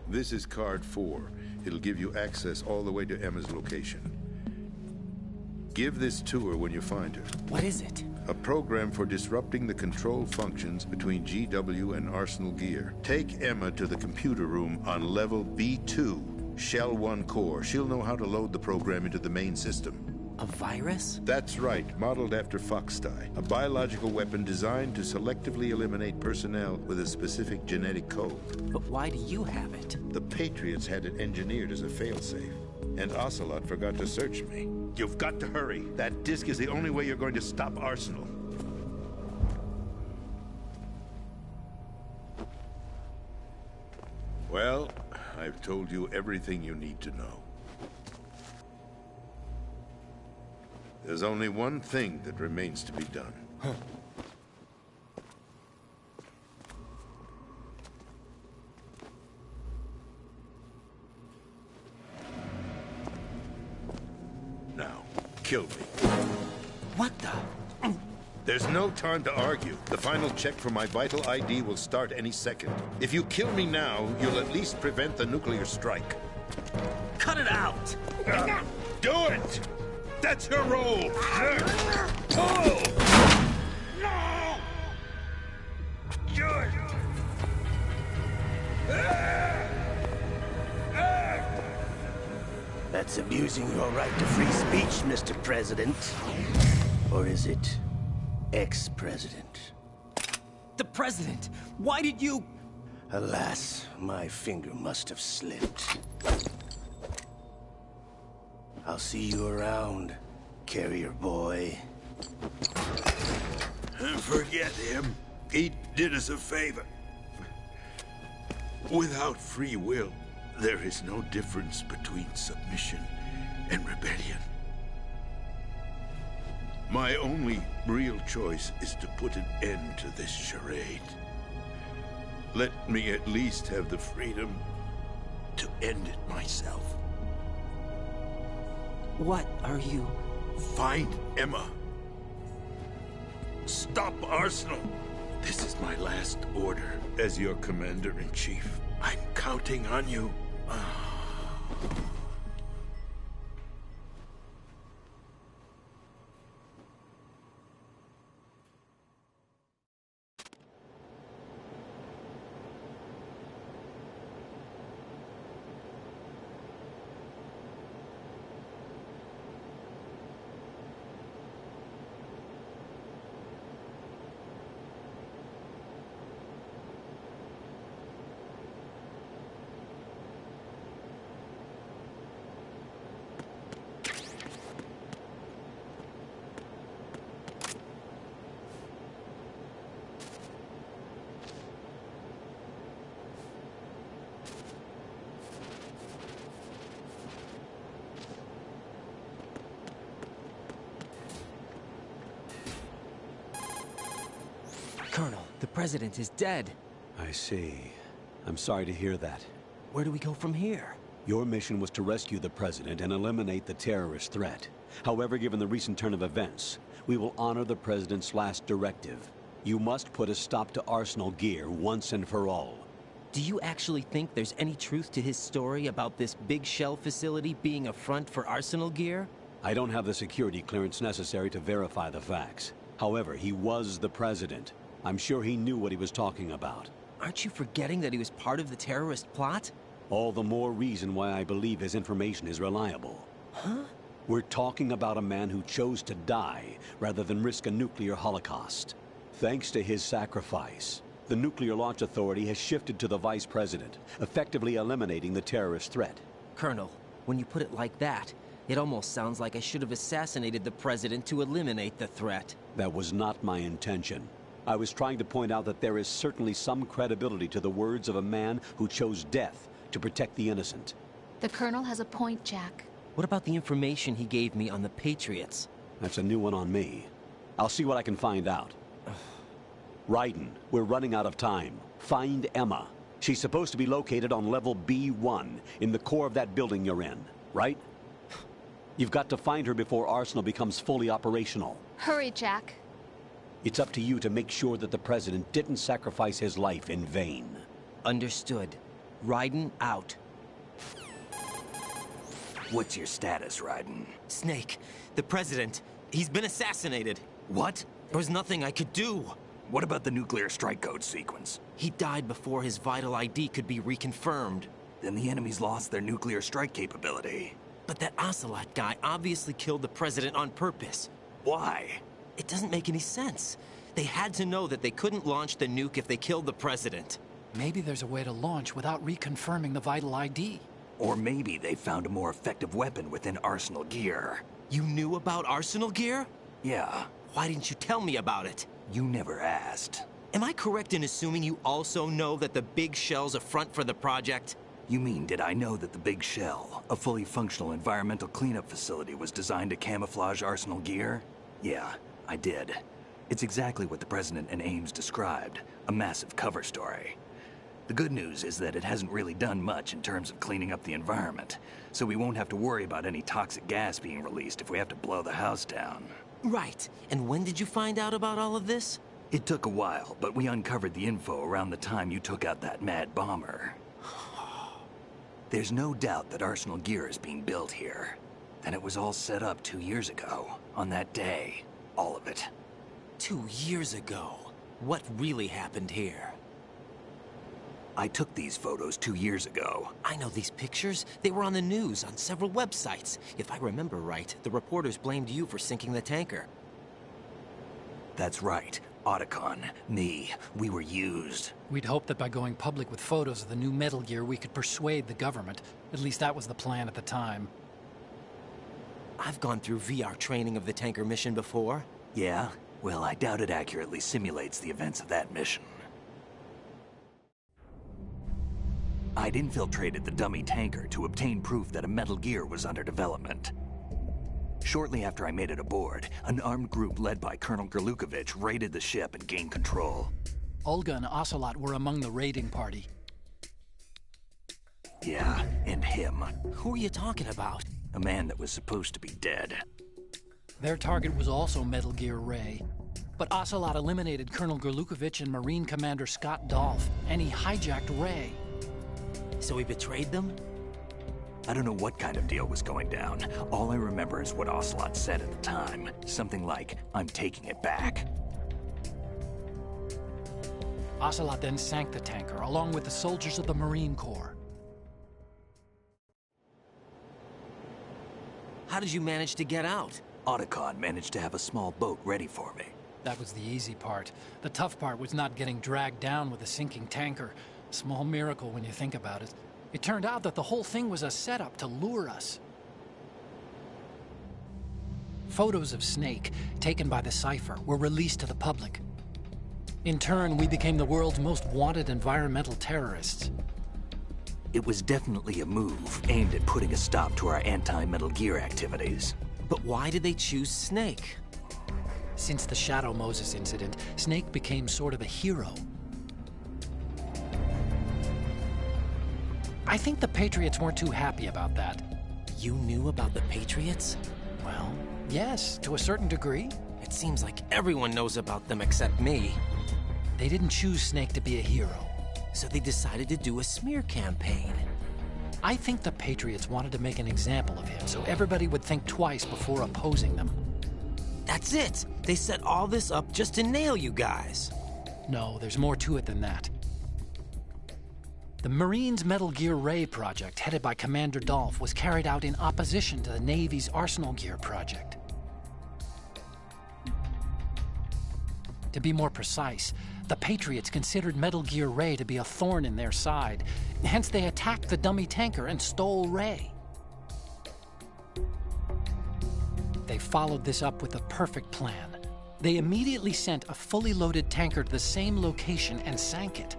Q: This is card 4. It'll give you access all the way to Emma's location. Give this to her when you find her.
C: What is it?
Q: A program for disrupting the control functions between GW and Arsenal gear. Take Emma to the computer room on level B2, Shell 1 core. She'll know how to load the program into the main system.
C: A virus?
Q: That's right, modeled after Foxdie. A biological weapon designed to selectively eliminate personnel with a specific genetic code.
C: But why do you have it?
Q: The Patriots had it engineered as a failsafe, and Ocelot forgot to search me. You've got to hurry. That disk is the only way you're going to stop Arsenal. Well, I've told you everything you need to know. There's only one thing that remains to be done.
C: Huh.
Q: Now, kill me.
C: What the?
Q: There's no time to argue. The final check for my vital ID will start any second. If you kill me now, you'll at least prevent the nuclear strike.
C: Cut it out!
Q: Do it! That's your role! Pull!
L: No! Good!
K: That's abusing your right to free speech, Mr. President. Or is it ex-president?
C: The president! Why did you...
K: Alas, my finger must have slipped. I'll see you around, carrier boy.
L: Forget him. He did us a favor.
K: Without free will, there is no difference between submission and rebellion. My only real choice is to put an end to this charade. Let me at least have the freedom to end it myself.
C: What are you...
K: Find Emma. Stop Arsenal. This is my last order as your commander-in-chief. I'm counting on you.
C: Colonel, the president is dead.
I: I see. I'm sorry to hear that.
C: Where do we go from here?
I: Your mission was to rescue the president and eliminate the terrorist threat. However, given the recent turn of events, we will honor the president's last directive. You must put a stop to Arsenal gear once and for all.
C: Do you actually think there's any truth to his story about this big shell facility being a front for Arsenal gear?
I: I don't have the security clearance necessary to verify the facts. However, he was the president. I'm sure he knew what he was talking about.
C: Aren't you forgetting that he was part of the terrorist plot?
I: All the more reason why I believe his information is reliable.
C: Huh?
I: We're talking about a man who chose to die rather than risk a nuclear holocaust. Thanks to his sacrifice, the Nuclear Launch Authority has shifted to the vice president, effectively eliminating the terrorist threat.
C: Colonel, when you put it like that, it almost sounds like I should have assassinated the president to eliminate the threat.
I: That was not my intention. I was trying to point out that there is certainly some credibility to the words of a man who chose death to protect the innocent.
G: The Colonel has a point, Jack.
C: What about the information he gave me on the Patriots?
I: That's a new one on me. I'll see what I can find out. Raiden, we're running out of time. Find Emma. She's supposed to be located on level B1, in the core of that building you're in, right? You've got to find her before Arsenal becomes fully operational.
G: Hurry, Jack.
I: It's up to you to make sure that the president didn't sacrifice his life in vain.
C: Understood. Raiden out.
D: What's your status, Raiden?
C: Snake, the president, he's been assassinated.
D: What?
C: There was nothing I could do.
D: What about the nuclear strike code sequence?
C: He died before his vital ID could be reconfirmed.
D: Then the enemy's lost their nuclear strike capability.
C: But that Ocelot guy obviously killed the president on purpose.
D: Why?
C: It doesn't make any sense. They had to know that they couldn't launch the nuke if they killed the president.
O: Maybe there's a way to launch without reconfirming the vital ID.
D: Or maybe they found a more effective weapon within Arsenal gear.
C: You knew about Arsenal gear?
D: Yeah.
C: Why didn't you tell me about it?
D: You never asked.
C: Am I correct in assuming you also know that the big shell's a front for the project?
D: You mean, did I know that the Big Shell, a fully functional environmental cleanup facility, was designed to camouflage Arsenal gear? Yeah, I did. It's exactly what the President and Ames described, a massive cover story. The good news is that it hasn't really done much in terms of cleaning up the environment, so we won't have to worry about any toxic gas being released if we have to blow the house down.
C: Right. And when did you find out about all of this?
D: It took a while, but we uncovered the info around the time you took out that mad bomber. There's no doubt that Arsenal gear is being built here. And it was all set up 2 years ago, on that day. All of it.
C: 2 years ago? What really happened here?
D: I took these photos 2 years ago.
C: I know these pictures. They were on the news, on several websites. If I remember right, the reporters blamed you for sinking the tanker.
D: That's right. Otacon, me, we were used.
O: We'd hoped that by going public with photos of the new Metal Gear, we could persuade the government. At least that was the plan at the time.
C: I've gone through VR training of the tanker mission before.
D: Yeah? Well, I doubt it accurately simulates the events of that mission. I'd infiltrated the dummy tanker to obtain proof that a Metal Gear was under development. Shortly after I made it aboard, an armed group led by Colonel Gerlukovich raided the ship and gained control.
O: Olga and Ocelot were among the raiding party.
D: Yeah, and him.
C: Who are you talking about?
D: A man that was supposed to be dead.
O: Their target was also Metal Gear Ray. But Ocelot eliminated Colonel Gerlukovich and Marine Commander Scott Dolph, and he hijacked Ray.
C: So he betrayed them?
D: I don't know what kind of deal was going down. All I remember is what Ocelot said at the time. Something like, "I'm taking it back."
O: Ocelot then sank the tanker, along with the soldiers of the Marine Corps.
C: How did you manage to get out?
D: Otacon managed to have a small boat ready for me.
O: That was the easy part. The tough part was not getting dragged down with a sinking tanker. Small miracle when you think about it. It turned out that the whole thing was a setup to lure us. Photos of Snake, taken by the Cypher, were released to the public. In turn, we became the world's most wanted environmental terrorists.
D: It was definitely a move aimed at putting a stop to our anti-Metal Gear activities.
C: But why did they choose Snake?
O: Since the Shadow Moses incident, Snake became sort of a hero. I think the Patriots weren't too happy about that.
C: You knew about the Patriots?
O: Well, yes, to a certain degree.
C: It seems like everyone knows about them except me.
O: They didn't choose Snake to be a hero.
C: So they decided to do a smear campaign.
O: I think the Patriots wanted to make an example of him so everybody would think twice before opposing them.
C: That's it! They set all this up just to nail you guys.
O: No, there's more to it than that. The Marines' Metal Gear Ray project, headed by Commander Dolph, was carried out in opposition to the Navy's Arsenal Gear project. To be more precise, the Patriots considered Metal Gear Ray to be a thorn in their side. Hence, they attacked the dummy tanker and stole Ray. They followed this up with a perfect plan. They immediately sent a fully loaded tanker to the same location and sank it.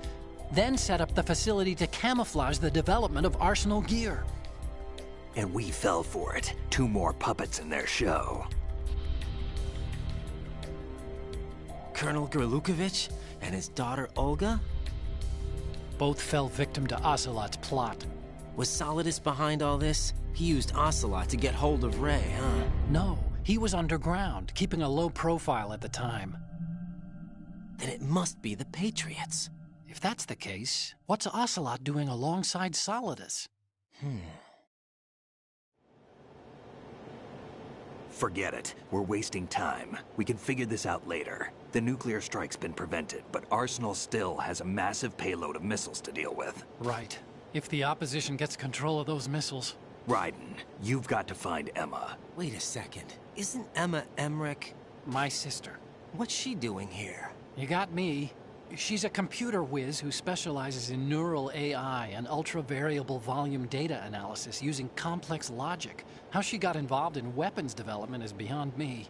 O: Then set up the facility to camouflage the development of Arsenal Gear.
D: And we fell for it. 2 more puppets in their show.
C: Colonel Gerlukovich and his daughter Olga?
O: Both fell victim to Ocelot's plot.
C: Was Solidus behind all this? He used Ocelot to get hold of Ray, huh?
O: No, he was underground, keeping a low profile at the time.
C: Then it must be the Patriots.
O: If that's the case, what's Ocelot doing alongside Solidus?
D: Forget it. We're wasting time. We can figure this out later. The nuclear strike's been prevented, but Arsenal still has a massive payload of missiles to deal with.
O: Right. If the opposition gets control of those missiles...
D: Raiden, you've got to find Emma.
C: Wait a second. Isn't Emma Emmerich...
O: my sister?
C: What's she doing here?
O: You got me. She's a computer whiz who specializes in neural AI and ultra-variable volume data analysis using complex logic. How she got involved in weapons development is beyond me.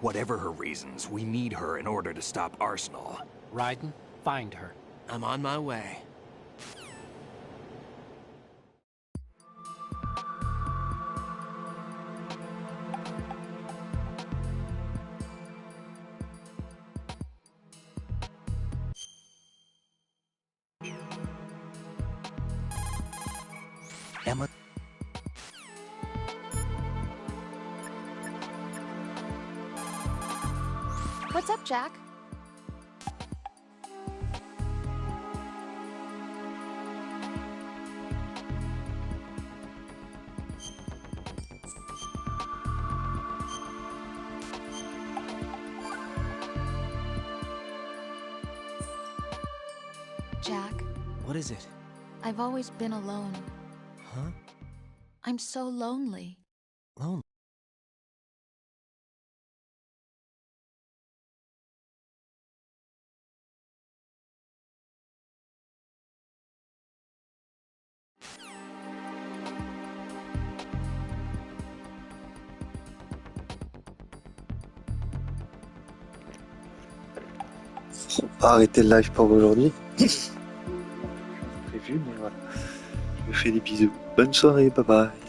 D: Whatever her reasons, we need her in order to stop Arsenal.
O: Raiden, find her.
C: I'm on my way.
D: Emma.
G: What's up, Jack? Jack.
C: What is it?
G: I've always been alone.
C: Huh?
G: I'm so lonely.
C: Lonely?
A: On va arrêter le live pour aujourd'hui. vu, mais voilà. Je vous fais des bisous. Bonne soirée, bye bye.